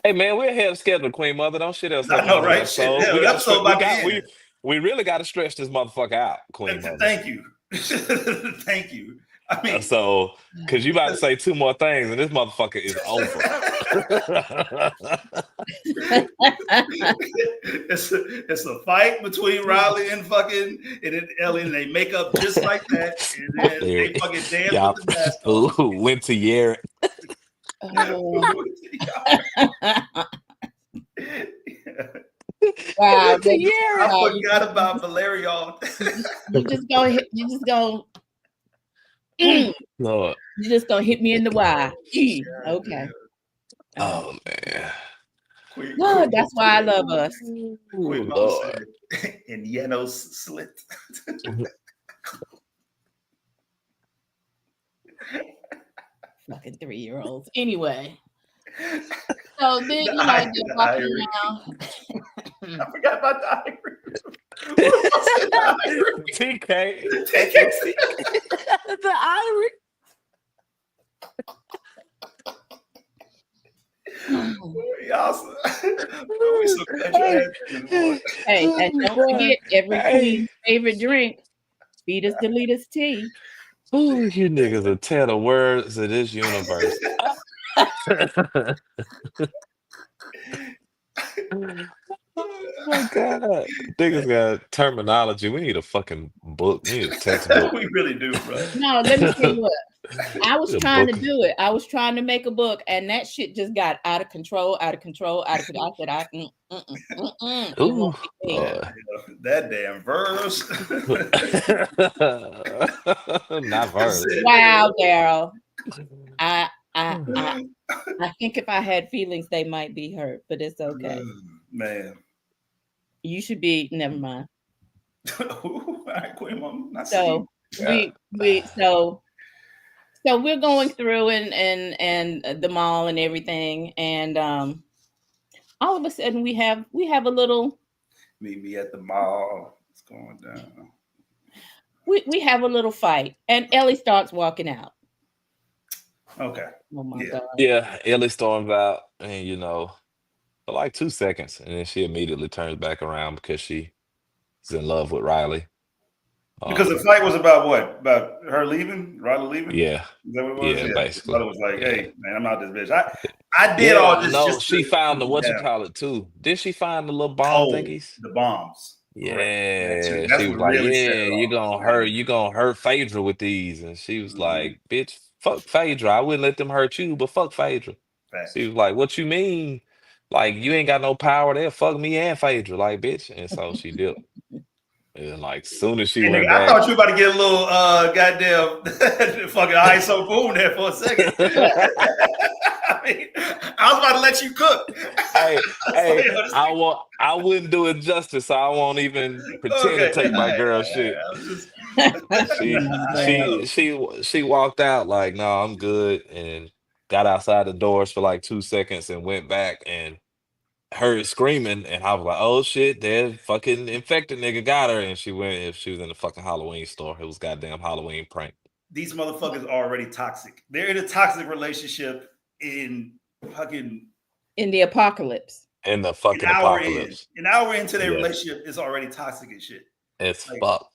[SPEAKER 3] Hey man, we're ahead of schedule, Queen Mother. Don't shit us
[SPEAKER 1] I
[SPEAKER 3] up
[SPEAKER 1] know,
[SPEAKER 3] another
[SPEAKER 1] right? Shit,
[SPEAKER 3] episode.
[SPEAKER 1] hell,
[SPEAKER 3] We
[SPEAKER 1] the
[SPEAKER 3] got
[SPEAKER 1] episode about to end.
[SPEAKER 3] we really got to stretch this motherfucker out, Queen Mother.
[SPEAKER 1] Thank you. Thank you. I mean,
[SPEAKER 3] So, because you about to say 2 more things, and this motherfucker is over.
[SPEAKER 1] it's a fight between Riley and then Ellie, and they make up just like that, and then they fucking dance
[SPEAKER 3] Y'all
[SPEAKER 1] with the mask on.
[SPEAKER 3] went to Yeri.
[SPEAKER 2] Wow,
[SPEAKER 3] Went to Yeri.
[SPEAKER 1] I forgot about Valerian.
[SPEAKER 2] you just gonna
[SPEAKER 3] Lord.
[SPEAKER 2] you just gonna hit me in the why. Okay.
[SPEAKER 3] Oh man.
[SPEAKER 2] No, that's why I love us.
[SPEAKER 1] Queen
[SPEAKER 3] Lord.
[SPEAKER 1] said, and Yeno's slit.
[SPEAKER 2] Fucking 3-year-olds. Anyway. So then you know they're walking around.
[SPEAKER 1] I forgot about the Irish.
[SPEAKER 3] TK.
[SPEAKER 2] The Irish.
[SPEAKER 1] Y'all, we so
[SPEAKER 2] Hey, and don't forget every queen's favorite drink, Fetus Deletus tea.
[SPEAKER 3] Ooh, you niggas are 10 of words of this universe. Oh my God. Niggas got terminology. We need a fucking book. We need a textbook.
[SPEAKER 1] We really do, bro.
[SPEAKER 2] No, let me tell you what. I was
[SPEAKER 3] A
[SPEAKER 2] trying to
[SPEAKER 3] book.
[SPEAKER 2] do it. I was trying to make a book, and that shit just got out of control. I said, it
[SPEAKER 3] Ooh,
[SPEAKER 2] won't be me.
[SPEAKER 1] That damn verse.
[SPEAKER 3] not verse.
[SPEAKER 2] Wow, Daryl. I think if I had feelings, they might be hurt, but it's okay.
[SPEAKER 1] Man.
[SPEAKER 2] You should be. Never mind.
[SPEAKER 1] All right, Queen Mom.
[SPEAKER 2] So so we're going through and the mall and everything, and all of a sudden we have a little.
[SPEAKER 1] Meet me at the mall. What's going down?
[SPEAKER 2] We have a little fight, and Ellie starts walking out.
[SPEAKER 1] Okay.
[SPEAKER 2] Oh my God.
[SPEAKER 3] Yeah, Ellie storms out, and for like 2 seconds, and then she immediately turns back around because she's in love with Riley.
[SPEAKER 1] Because the fight was about what? About her leaving? Riley leaving?
[SPEAKER 3] Yeah.
[SPEAKER 1] Is that what it was?
[SPEAKER 3] Yeah,
[SPEAKER 1] Yeah.
[SPEAKER 3] basically.
[SPEAKER 1] Brother was like, hey, man, I'm not this bitch. I did all this.
[SPEAKER 3] No,
[SPEAKER 1] just
[SPEAKER 3] she
[SPEAKER 1] to
[SPEAKER 3] found the
[SPEAKER 1] cool down.
[SPEAKER 3] whatchamacallit too. Did she find the little bomb thingies?
[SPEAKER 1] The bombs.
[SPEAKER 3] Yeah,
[SPEAKER 1] That's
[SPEAKER 3] she was
[SPEAKER 1] what
[SPEAKER 3] like,
[SPEAKER 1] really set
[SPEAKER 3] "Yeah,
[SPEAKER 1] it
[SPEAKER 3] you're
[SPEAKER 1] off.
[SPEAKER 3] gonna hurt Phaedra with these," and she was like, "Bitch, fuck Phaedra. I wouldn't let them hurt you, but fuck Phaedra."
[SPEAKER 1] Facts.
[SPEAKER 3] She was like, "What you mean? Like you ain't got no power there? Fuck me and Phaedra, like bitch." And so she did. And like soon as she
[SPEAKER 1] Hey,
[SPEAKER 3] went
[SPEAKER 1] nigga,
[SPEAKER 3] back,
[SPEAKER 1] I thought you were about to get a little goddamn fucking ISO boom there for a second. I mean, I was about to let you cook.
[SPEAKER 3] hey, I wouldn't do it justice, so I won't even pretend to take my girl shit. She walked out like, no, I'm good, and got outside the doors for like 2 seconds and went back and heard screaming, and I was like, oh shit, that fucking infected nigga got her, and she was in the fucking Halloween store. It was goddamn Halloween prank.
[SPEAKER 1] These motherfuckers are already toxic. They're in a toxic relationship in
[SPEAKER 2] the apocalypse.
[SPEAKER 3] In the fucking apocalypse.
[SPEAKER 1] An hour into their relationship is already toxic as shit.
[SPEAKER 3] It's like, fuck.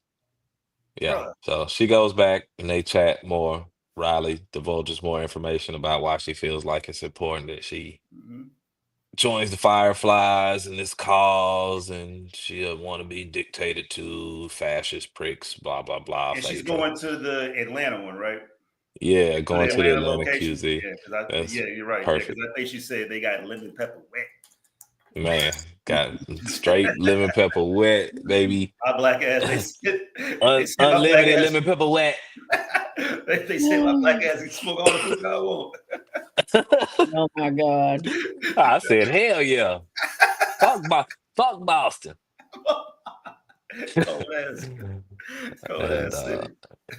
[SPEAKER 3] Yeah. Bruh. So she goes back and they chat more. Riley divulges more information about why she feels like it's important that she joins the Fireflies and this cause, and she'll want to be dictated to, fascist pricks, blah, blah, blah.
[SPEAKER 1] And she's going to the Atlanta one, right?
[SPEAKER 3] Yeah, going to the Atlanta
[SPEAKER 1] location.
[SPEAKER 3] QZ.
[SPEAKER 1] Yeah, you're right.
[SPEAKER 3] Perfect.
[SPEAKER 1] Because I think she said they got lemon pepper wet.
[SPEAKER 3] Man, got straight lemon pepper wet, baby.
[SPEAKER 1] My black ass, they said my black
[SPEAKER 3] Unlimited
[SPEAKER 1] ass.
[SPEAKER 3] lemon pepper wet.
[SPEAKER 1] They said my black ass can smoke all the food I want.
[SPEAKER 2] Oh my God.
[SPEAKER 3] I said, hell yeah. Fuck Boston.
[SPEAKER 1] Cold ass
[SPEAKER 3] And
[SPEAKER 1] city.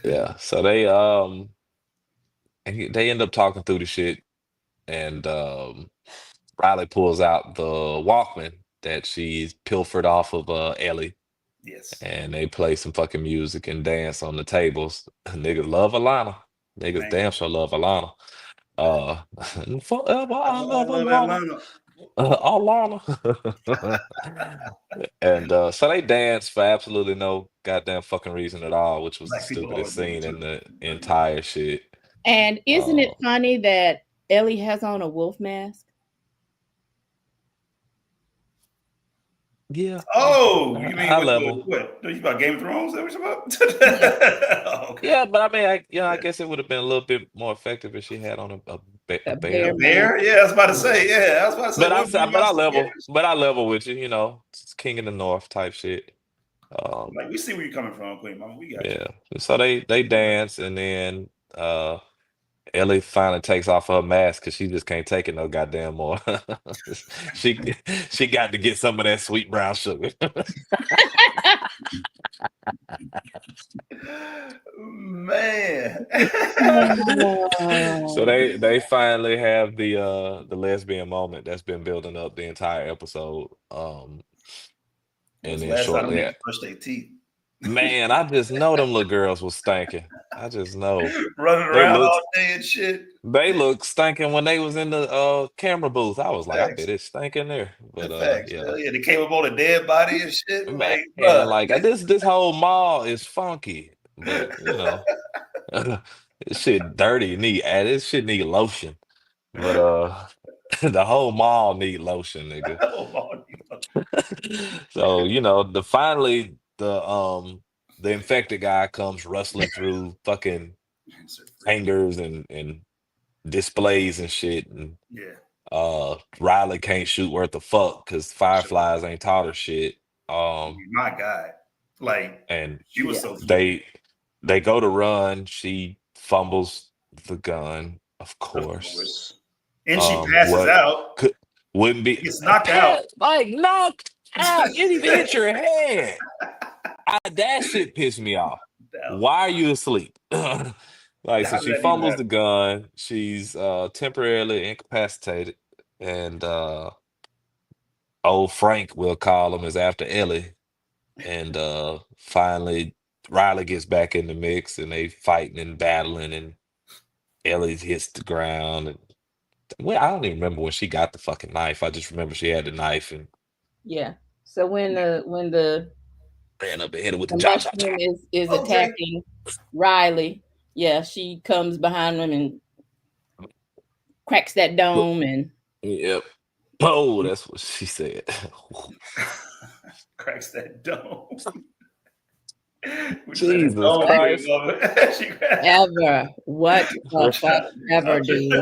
[SPEAKER 3] yeah, so they end up talking through the shit, and Riley pulls out the Walkman that she's pilfered off of Ellie,
[SPEAKER 1] Yes,
[SPEAKER 3] and they play some fucking music and dance on the tables. Niggas love Alana. Niggas
[SPEAKER 1] man.
[SPEAKER 3] damn sure love Alana. Forever I
[SPEAKER 1] I
[SPEAKER 3] love
[SPEAKER 1] love
[SPEAKER 3] Alana.
[SPEAKER 1] Atlanta.
[SPEAKER 3] Alana. And so they danced for absolutely no goddamn fucking reason at all, which was the
[SPEAKER 1] Black people
[SPEAKER 3] stupidest
[SPEAKER 1] always do it
[SPEAKER 3] scene in
[SPEAKER 1] too.
[SPEAKER 3] the entire shit.
[SPEAKER 2] And isn't it
[SPEAKER 3] Uh,
[SPEAKER 2] funny that Ellie has on a wolf mask?
[SPEAKER 3] yeah,
[SPEAKER 1] Oh, you mean
[SPEAKER 3] high
[SPEAKER 1] with
[SPEAKER 3] level.
[SPEAKER 1] what? You about Game of Thrones? Is that what you're
[SPEAKER 2] Yeah.
[SPEAKER 1] about? Oh, okay.
[SPEAKER 3] Yeah, but I mean, I
[SPEAKER 1] Yeah.
[SPEAKER 3] guess it would have been a little bit more effective if she had on a
[SPEAKER 2] A
[SPEAKER 3] bear.
[SPEAKER 2] bear
[SPEAKER 1] Bear? Yeah, I was about to say. Yeah, I was about to say.
[SPEAKER 3] But
[SPEAKER 1] What you got some bears?
[SPEAKER 3] I level with you. You know, it's King in the North type shit.
[SPEAKER 1] Like we see where you're coming from, Queen Mama. We got you.
[SPEAKER 3] Yeah. So they dance, and then Ellie finally takes off her mask because she just can't take it no goddamn more. she she got to get some of that sweet brown sugar.
[SPEAKER 1] Man.
[SPEAKER 3] So they finally have the lesbian moment that's been building up the entire episode. And
[SPEAKER 1] When's the
[SPEAKER 3] then
[SPEAKER 1] last time
[SPEAKER 3] shortly
[SPEAKER 1] they brush their teeth?
[SPEAKER 3] man, I just know them little girls was stinking. I just know
[SPEAKER 1] Running
[SPEAKER 3] they
[SPEAKER 1] around all
[SPEAKER 3] looked
[SPEAKER 1] day and shit.
[SPEAKER 3] stinking when they was in the camera booth. I was like, I bet
[SPEAKER 1] Facts.
[SPEAKER 3] it's stinking there. But
[SPEAKER 1] Facts.
[SPEAKER 3] yeah,
[SPEAKER 1] Hell yeah, they came up on a dead body and shit.
[SPEAKER 3] man,
[SPEAKER 1] Like, bruh.
[SPEAKER 3] like this whole mall is funky, but you know, this shit dirty. This shit need lotion. But the whole mall need lotion, nigga. So you know, the infected guy comes rustling through fucking hangers and displays and shit, and
[SPEAKER 1] Yeah.
[SPEAKER 3] Riley can't shoot worth a fuck because Fireflies ain't taught her shit.
[SPEAKER 1] My God. Like,
[SPEAKER 3] And
[SPEAKER 1] she was so fluid.
[SPEAKER 3] they go to run, she fumbles the gun, of course.
[SPEAKER 1] And she passes out.
[SPEAKER 3] Wouldn't be
[SPEAKER 1] Gets knocked out.
[SPEAKER 3] like knocked out. You didn't even hit your head. That shit pissed me off. Why are you asleep? Like, so she fumbles the gun. She's temporarily incapacitated, and old Frank, we'll call him, is after Ellie. And finally, Riley gets back in the mix, and they fighting and battling, and Ellie hits the ground. And well, I don't even remember when she got the fucking knife. I just remember she had the knife, and
[SPEAKER 2] yeah. So when the
[SPEAKER 3] ran up ahead with the
[SPEAKER 2] mushroom is attacking Riley, yeah, she comes behind him and cracks that dome, and
[SPEAKER 3] yep. Oh, that's what she said.
[SPEAKER 1] Cracks that dome.
[SPEAKER 3] Jesus Christ.
[SPEAKER 2] Ever. What the fuck ever, dude.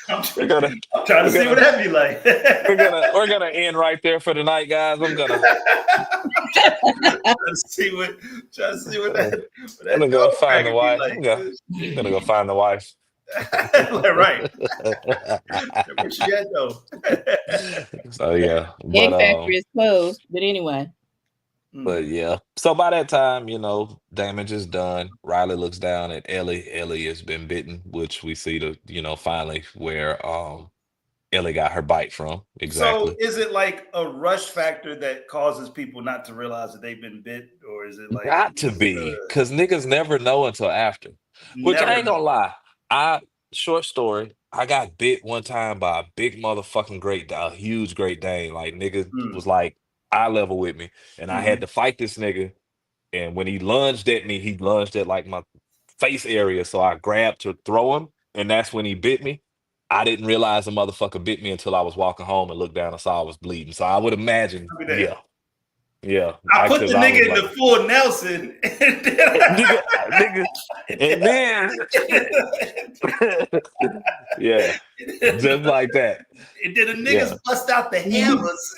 [SPEAKER 1] I'm trying to see what that'd be like.
[SPEAKER 3] We're gonna end right there for tonight, guys. I'm gonna
[SPEAKER 1] trying to see what that
[SPEAKER 3] I'm gonna go find the wife. Like. I'm gonna go find the wife.
[SPEAKER 1] Right. Where she at though?
[SPEAKER 3] So yeah.
[SPEAKER 2] Egg factory is closed, but anyway.
[SPEAKER 3] But yeah. So by that time, you know, damage is done. Riley looks down at Ellie. Ellie has been bitten, which we see finally where Ellie got her bite from. Exactly.
[SPEAKER 1] So is it like a rush factor that causes people not to realize that they've been bit? Or is it like
[SPEAKER 3] got to be? Because niggas never know until after. Which I ain't gonna lie. Short story, I got bit one time by a big motherfucking a huge Great Dane. Like nigga was like eye level with me. And I had to fight this nigga. And when he lunged at me, he lunged at like my face area. So I grabbed to throw him. And that's when he bit me. I didn't realize the motherfucker bit me until I was walking home and looked down and saw I was bleeding. So I would imagine, yeah. Yeah,
[SPEAKER 1] I put the nigga in
[SPEAKER 3] like,
[SPEAKER 1] the full Nelson, and
[SPEAKER 3] nigga, and then yeah, just like that.
[SPEAKER 1] and then the niggas
[SPEAKER 3] Yeah.
[SPEAKER 1] bust out the hammers.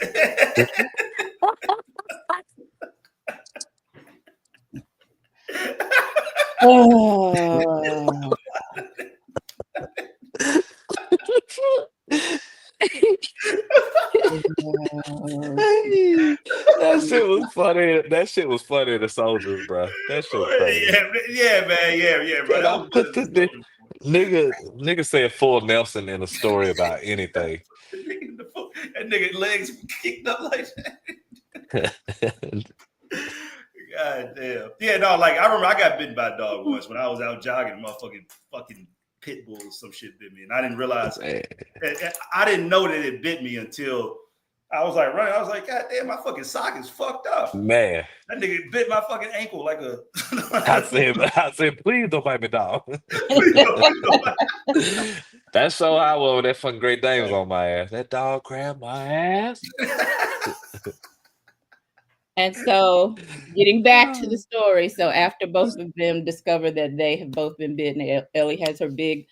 [SPEAKER 2] Oh.
[SPEAKER 3] That shit was funny. That shit was funny. The soldiers, bro. That shit was crazy.
[SPEAKER 1] Yeah, man, yeah, bro.
[SPEAKER 3] And I put the nigga said full Nelson in a story about anything.
[SPEAKER 1] That nigga legs kicked up like that. God damn. Yeah, no, like I remember I got bitten by a dog once when I was out jogging. A fucking pit bull or some shit bit me, and I didn't realize. I didn't know that it bit me until I was like running. I was like, God damn, my fucking sock is fucked up.
[SPEAKER 3] Man,
[SPEAKER 1] that nigga bit my fucking ankle like a.
[SPEAKER 3] I said, please don't bite me, dog. That's so I was. That fucking Great Dane was on my ass. That dog grabbed my ass.
[SPEAKER 2] And so, getting back to the story, so after both of them discover that they have both been bitten, Ellie has her big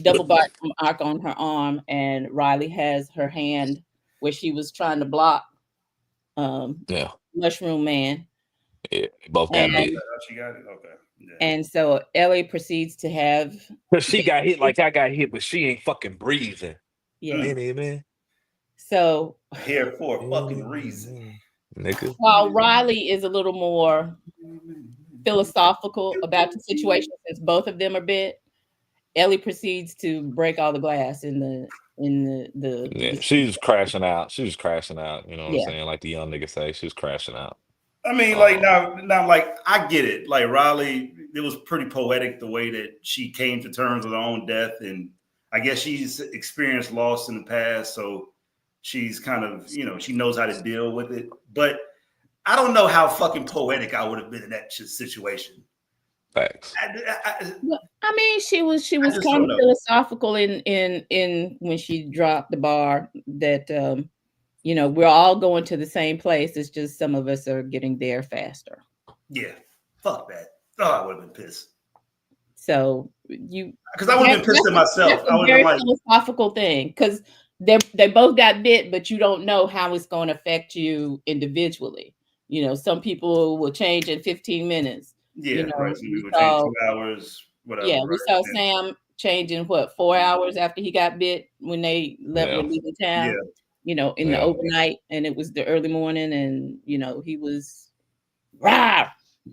[SPEAKER 2] double mark on her arm, and Riley has her hand where she was trying to block Mushroom Man.
[SPEAKER 3] Yeah, both got bit.
[SPEAKER 1] She got it? Okay. Yeah.
[SPEAKER 2] And so Ellie proceeds to have.
[SPEAKER 3] She got hit like I got hit, but she ain't fucking breathing.
[SPEAKER 2] Yeah.
[SPEAKER 3] Man.
[SPEAKER 2] So.
[SPEAKER 1] Here for a fucking reason.
[SPEAKER 3] Nigga.
[SPEAKER 2] While Riley is a little more philosophical about the situation, since both of them are bit, Ellie proceeds to break all the glass in the.
[SPEAKER 3] Yeah, she's crashing out. She was crashing out. You know what I'm saying? Like the young nigga say, she was crashing out.
[SPEAKER 1] I mean, like now, like I get it. Like Riley, it was pretty poetic the way that she came to terms with her own death, and I guess she's experienced loss in the past, so she's kind of, she knows how to deal with it. But I don't know how fucking poetic I would have been in that situation.
[SPEAKER 3] Facts.
[SPEAKER 2] I mean, she was kind of philosophical in when she dropped the bar that we're all going to the same place. It's just some of us are getting there faster.
[SPEAKER 1] Yeah, fuck that. Oh, I would have been pissed.
[SPEAKER 2] So
[SPEAKER 1] because I would have been pissed at myself.
[SPEAKER 2] That's a very philosophical thing, because they both got bit, but you don't know how it's going to affect you individually. Some people will change in 15 minutes.
[SPEAKER 1] Yeah, right. Some people change 2 hours, whatever.
[SPEAKER 2] Yeah, we saw Sam change in 4 hours after he got bit when they were leaving town.
[SPEAKER 1] Yeah.
[SPEAKER 2] In the overnight, and it was the early morning, and he was rah.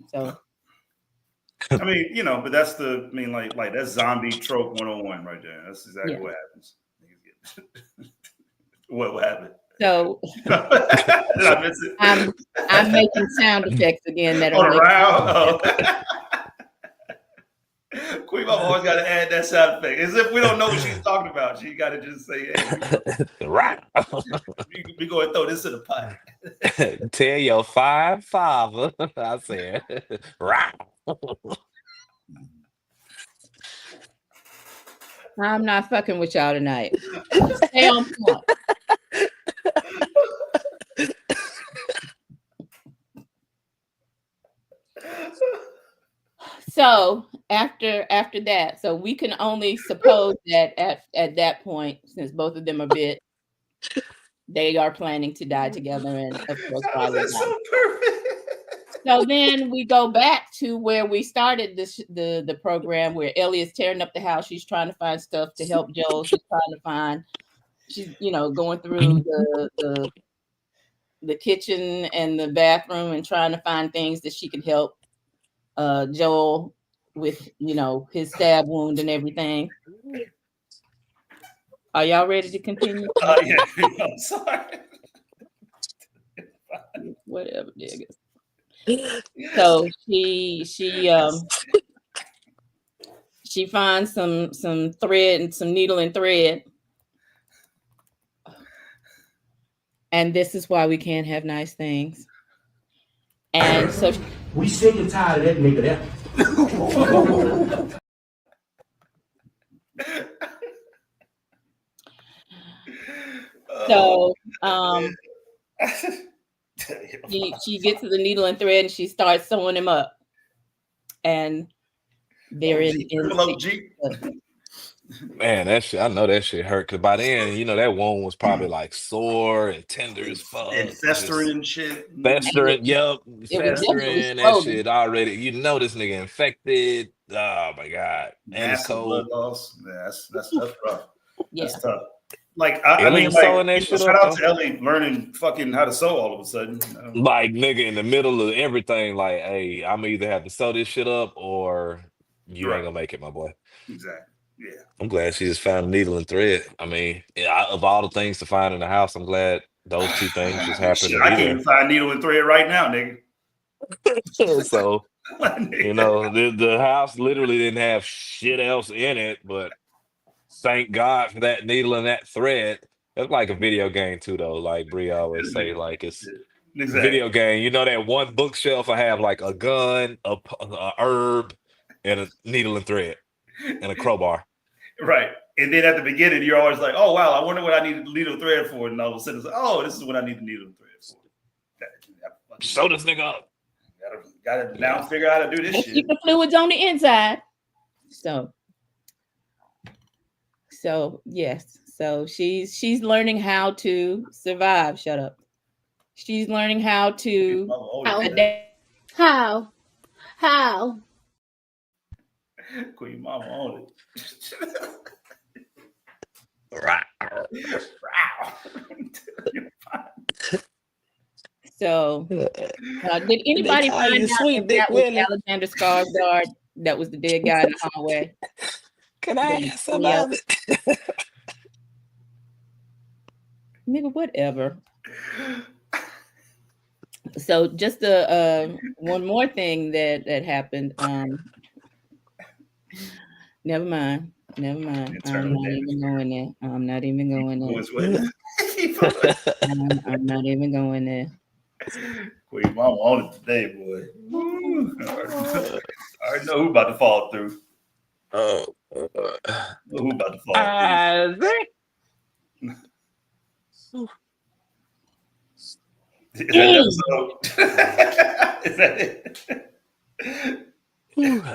[SPEAKER 2] So
[SPEAKER 1] I mean, but that's like that's zombie trope 101 right there. That's exactly what happens. What happened?
[SPEAKER 2] So
[SPEAKER 1] did I miss it?
[SPEAKER 2] I'm making sound effects again that are
[SPEAKER 1] around. Queen Mom always got to add that sound effect. As if we don't know what she's talking about. She got to just say, hey,
[SPEAKER 3] right.
[SPEAKER 1] We go and throw this in the pot.
[SPEAKER 3] Tell your fine father. I said, right.
[SPEAKER 2] I'm not fucking with y'all tonight. Stay on point. So after that, so we can only suppose that at that point, since both of them are bit, they are planning to die together, and of course,
[SPEAKER 1] that's so perfect.
[SPEAKER 2] So then we go back to where we started the program, where Ellie is tearing up the house. She's trying to find stuff to help Joel. She's going through the kitchen and the bathroom and trying to find things that she can help Joel with, his stab wound and everything. Are y'all ready to continue?
[SPEAKER 1] Yeah, I'm sorry.
[SPEAKER 2] Whatever, niggas. So she finds some thread and some needle and thread, and this is why we can't have nice things. And so
[SPEAKER 6] we sick and tired of that nigga there.
[SPEAKER 2] So she gets to the needle and thread and she starts sewing him up. And they're in
[SPEAKER 3] Man, that shit, I know that shit hurt because by then, you know, that wound was probably like sore and tender as fuck.
[SPEAKER 1] And festering and shit.
[SPEAKER 3] Festering,
[SPEAKER 2] it was
[SPEAKER 3] festering, that shit already. You know, this nigga infected. Oh my God. And it's cold.
[SPEAKER 1] Blood loss. Yeah, that's rough.
[SPEAKER 2] Yeah.
[SPEAKER 1] That's tough. Like, I mean, like, shout out to Ellie learning fucking how to sew all of a sudden.
[SPEAKER 3] Like, nigga, in the middle of everything, like, hey, I'm either have to sew this shit up or you ain't gonna make it, my boy.
[SPEAKER 1] Exactly. Yeah.
[SPEAKER 3] I'm glad she just found a needle and thread. I mean, of all the things to find in the house, I'm glad those two things just happened.
[SPEAKER 1] I can't even find needle and thread right now, nigga.
[SPEAKER 3] So, you know, the house literally didn't have shit else in it, but thank God for that needle and that thread. That's like a video game too, though. Like Bree always say, like it's video game. You know that one bookshelf I have like a gun, a herb, and a needle and thread, and a crowbar.
[SPEAKER 1] Right. And then at the beginning, you're always like, oh, wow, I wonder what I need the needle and thread for. And all of a sudden, it's like, oh, this is what I need the needle and thread for.
[SPEAKER 3] Sew this nigga up.
[SPEAKER 1] Gotta now figure out how to do this shit.
[SPEAKER 2] Keep the fluids on the inside. So yes. So she's learning how to survive. Shut up. She's learning how to
[SPEAKER 7] How?
[SPEAKER 1] Queen Mama on it.
[SPEAKER 2] So, did anybody find out that was Alexander Skarsgård? That was the dead guy in the hallway.
[SPEAKER 3] Can I have some of it?
[SPEAKER 2] Nigga, whatever. So, just one more thing that happened. Never mind. I'm not even going there. I'm not even going there.
[SPEAKER 1] Queen Mama on it today, boy. I already know who about to fall through. Who about to fall through? Is that it?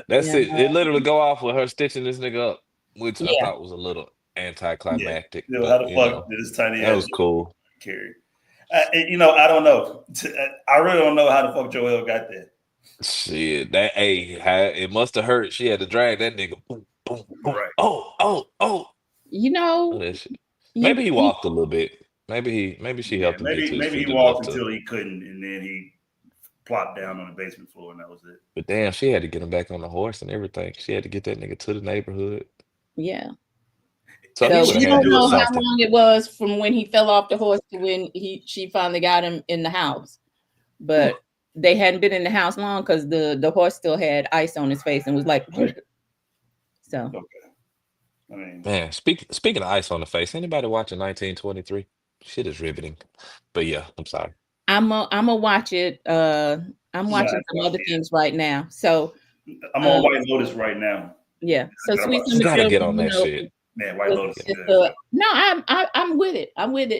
[SPEAKER 3] That's it. It literally go off with her stitching this nigga up, which I thought was a little anticlimactic.
[SPEAKER 1] Yeah. How the fuck did this tiny
[SPEAKER 3] that was cool.
[SPEAKER 1] Carry. I don't know. I really don't know how the fuck Joel got there.
[SPEAKER 3] Shit, it must have hurt. She had to drag that nigga. Boom, boom, boom.
[SPEAKER 1] Right.
[SPEAKER 3] Oh. Maybe he walked a little bit. Maybe she helped him.
[SPEAKER 1] Maybe he walked until he couldn't, and then he plopped down on the basement floor, and that was it.
[SPEAKER 3] But damn, she had to get him back on the horse and everything. She had to get that nigga to the neighborhood.
[SPEAKER 2] Yeah.
[SPEAKER 3] So
[SPEAKER 2] you don't know how long it was from when he fell off the horse to when she finally got him in the house. But they hadn't been in the house long because the horse still had ice on his face and was like, so.
[SPEAKER 1] Okay. I mean,
[SPEAKER 3] man, speaking of ice on the face, anybody watching 1923? Shit is riveting. But yeah, I'm sorry.
[SPEAKER 2] I'm gonna watch it. I'm watching some other things right now. So
[SPEAKER 1] I'm on White Lotus right now.
[SPEAKER 2] Yeah. So Sweet
[SPEAKER 3] you gotta get on that shit.
[SPEAKER 1] Man, White Lotus is good.
[SPEAKER 2] No, I'm with it.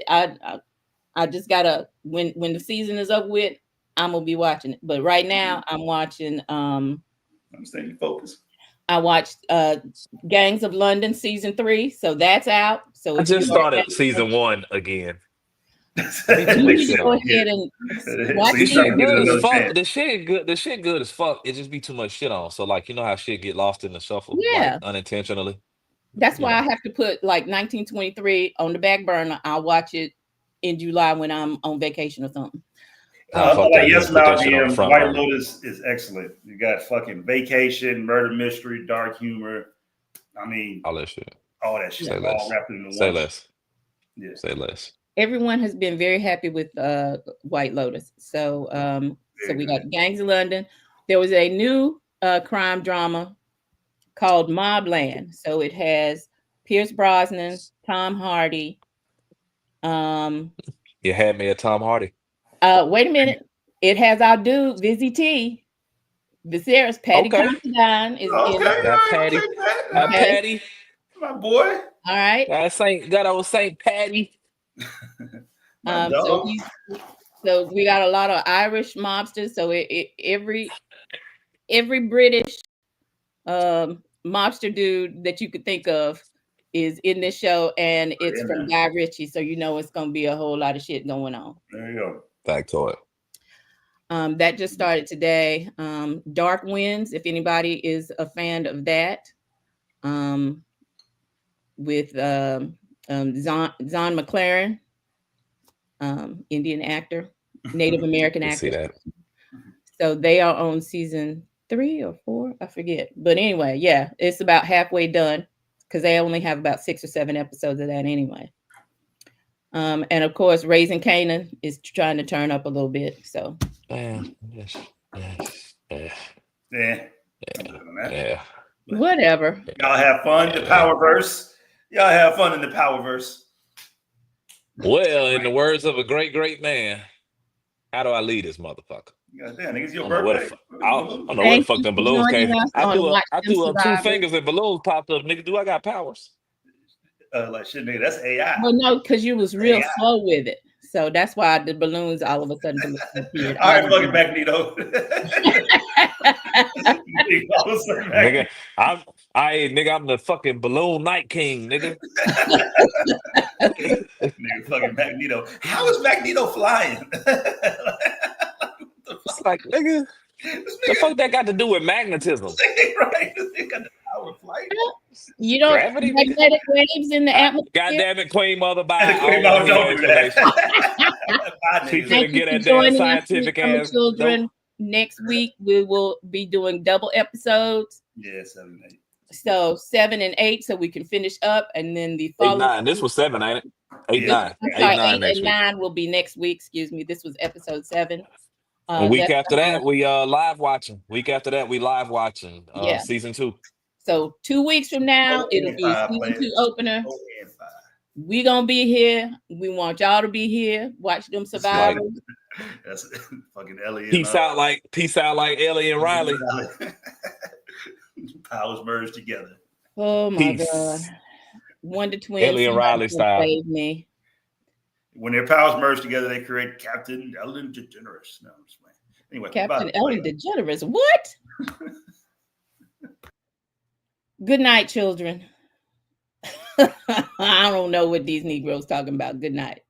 [SPEAKER 2] I just gotta when the season is up with, I'm gonna be watching it. But right now I'm watching
[SPEAKER 1] I'm staying focused.
[SPEAKER 2] I watched Gangs of London season 3, so that's out. So
[SPEAKER 3] I just started season 1 again.
[SPEAKER 2] Go ahead and watch it.
[SPEAKER 3] The shit good as fuck. It just be too much shit on. So like, you know how shit get lost in the shuffle, like, unintentionally.
[SPEAKER 2] That's why I have to put like 1923 on the back burner. I'll watch it in July when I'm on vacation or something.
[SPEAKER 1] Yes, White Lotus is excellent. You got fucking Vacation, murder mystery, dark humor. I mean,
[SPEAKER 3] all that shit.
[SPEAKER 1] All wrapped into one.
[SPEAKER 3] Say less.
[SPEAKER 1] Yeah.
[SPEAKER 3] Say less.
[SPEAKER 2] Everyone has been very happy with White Lotus. So we got Gangs of London. There was a new crime drama called Mobland. So it has Pierce Brosnan, Tom Hardy.
[SPEAKER 3] You had me at Tom Hardy.
[SPEAKER 2] Wait a minute. It has our dude, Vizzy T. Viserys, Patty Considine is in it.
[SPEAKER 3] Patty.
[SPEAKER 1] My boy.
[SPEAKER 2] All right.
[SPEAKER 3] Saint Patty.
[SPEAKER 2] So So we got a lot of Irish mobsters. So every British mobster dude that you could think of is in this show, and it's from Guy Ritchie. So you know it's gonna be a whole lot of shit going on.
[SPEAKER 1] There you go.
[SPEAKER 3] Back to it.
[SPEAKER 2] That just started today. Dark Winds, if anybody is a fan of that, with Zahn McLaren, Indian actor, Native American
[SPEAKER 3] I
[SPEAKER 2] actor.
[SPEAKER 3] see that.
[SPEAKER 2] So they are on season 3 or 4, I forget. But anyway, yeah, it's about halfway done because they only have about 6 or 7 episodes of that anyway. And of course, Raising Kanan is trying to turn up a little bit. So
[SPEAKER 3] Yeah.
[SPEAKER 2] whatever.
[SPEAKER 1] Y'all have fun. The Powerverse. Y'all have fun in the Powerverse.
[SPEAKER 3] Well, in the words of a great man, how do I lead this motherfucker?
[SPEAKER 1] God damn, it's your
[SPEAKER 3] I don't know
[SPEAKER 1] birthday.
[SPEAKER 3] I don't know where the fuck them balloons came. I threw
[SPEAKER 2] Watch
[SPEAKER 3] up
[SPEAKER 2] Them
[SPEAKER 3] 2
[SPEAKER 2] Survivors.
[SPEAKER 3] fingers and balloons popped up. Nigga, do I got powers?
[SPEAKER 1] Like shit, nigga, that's AI.
[SPEAKER 2] Well, no, because you was real
[SPEAKER 1] AI.
[SPEAKER 2] slow with it. So that's why the balloons all of a sudden appeared.
[SPEAKER 1] All right, fucking Magneto.
[SPEAKER 3] Nigga, I'm the fucking balloon night king, nigga.
[SPEAKER 1] Nigga, fucking Magneto. How is Magneto flying?
[SPEAKER 3] It's like, nigga, the fuck that got to do with magnetism?
[SPEAKER 1] Right? This nigga got the power of flight.
[SPEAKER 2] You don't
[SPEAKER 3] Gravity,
[SPEAKER 2] magnetic waves in the atmosphere.
[SPEAKER 3] God damn it, Queen Mother, bye.
[SPEAKER 1] And the Queen Mother don't do that.
[SPEAKER 3] She
[SPEAKER 2] Thank
[SPEAKER 3] couldn't
[SPEAKER 2] you
[SPEAKER 3] get
[SPEAKER 2] for
[SPEAKER 3] that damn
[SPEAKER 2] joining us,
[SPEAKER 3] scientific
[SPEAKER 2] Summer
[SPEAKER 3] ass.
[SPEAKER 2] children.
[SPEAKER 3] Nope.
[SPEAKER 2] Next week we will be doing double episodes.
[SPEAKER 1] Yeah, 7 and 8.
[SPEAKER 2] So 7 and 8, so we can finish up, and then the
[SPEAKER 3] 8,
[SPEAKER 2] following
[SPEAKER 3] 9. This was 7, ain't it? 8,
[SPEAKER 1] Yeah.
[SPEAKER 3] 9.
[SPEAKER 2] I'm
[SPEAKER 3] 8,
[SPEAKER 2] sorry,
[SPEAKER 3] 9
[SPEAKER 2] 8
[SPEAKER 3] next
[SPEAKER 2] and
[SPEAKER 3] week.
[SPEAKER 2] 9 will be next week. Excuse me. This was episode 7.
[SPEAKER 3] A week
[SPEAKER 2] that's
[SPEAKER 3] after that, we live watching. Week after that, we live watching
[SPEAKER 2] Yeah.
[SPEAKER 3] season 2.
[SPEAKER 2] So 2 weeks from now, it'll be season 2 opener. We gonna be here. We want y'all to be here. Watch Them Survivors.
[SPEAKER 1] That's fucking Ellie.
[SPEAKER 3] Peace out like Ellie and Riley.
[SPEAKER 1] Powers merged together.
[SPEAKER 2] Oh my
[SPEAKER 3] Peace.
[SPEAKER 2] God. Wonder Twins.
[SPEAKER 3] Ellie and Riley style.
[SPEAKER 2] Save me.
[SPEAKER 1] When their powers merge together, they create Captain Ellen DeGeneres. No, I'm just playing. Anyway,
[SPEAKER 2] Captain Ellen DeGeneres. What? Good night, children. I don't know what these Negroes talking about. Good night.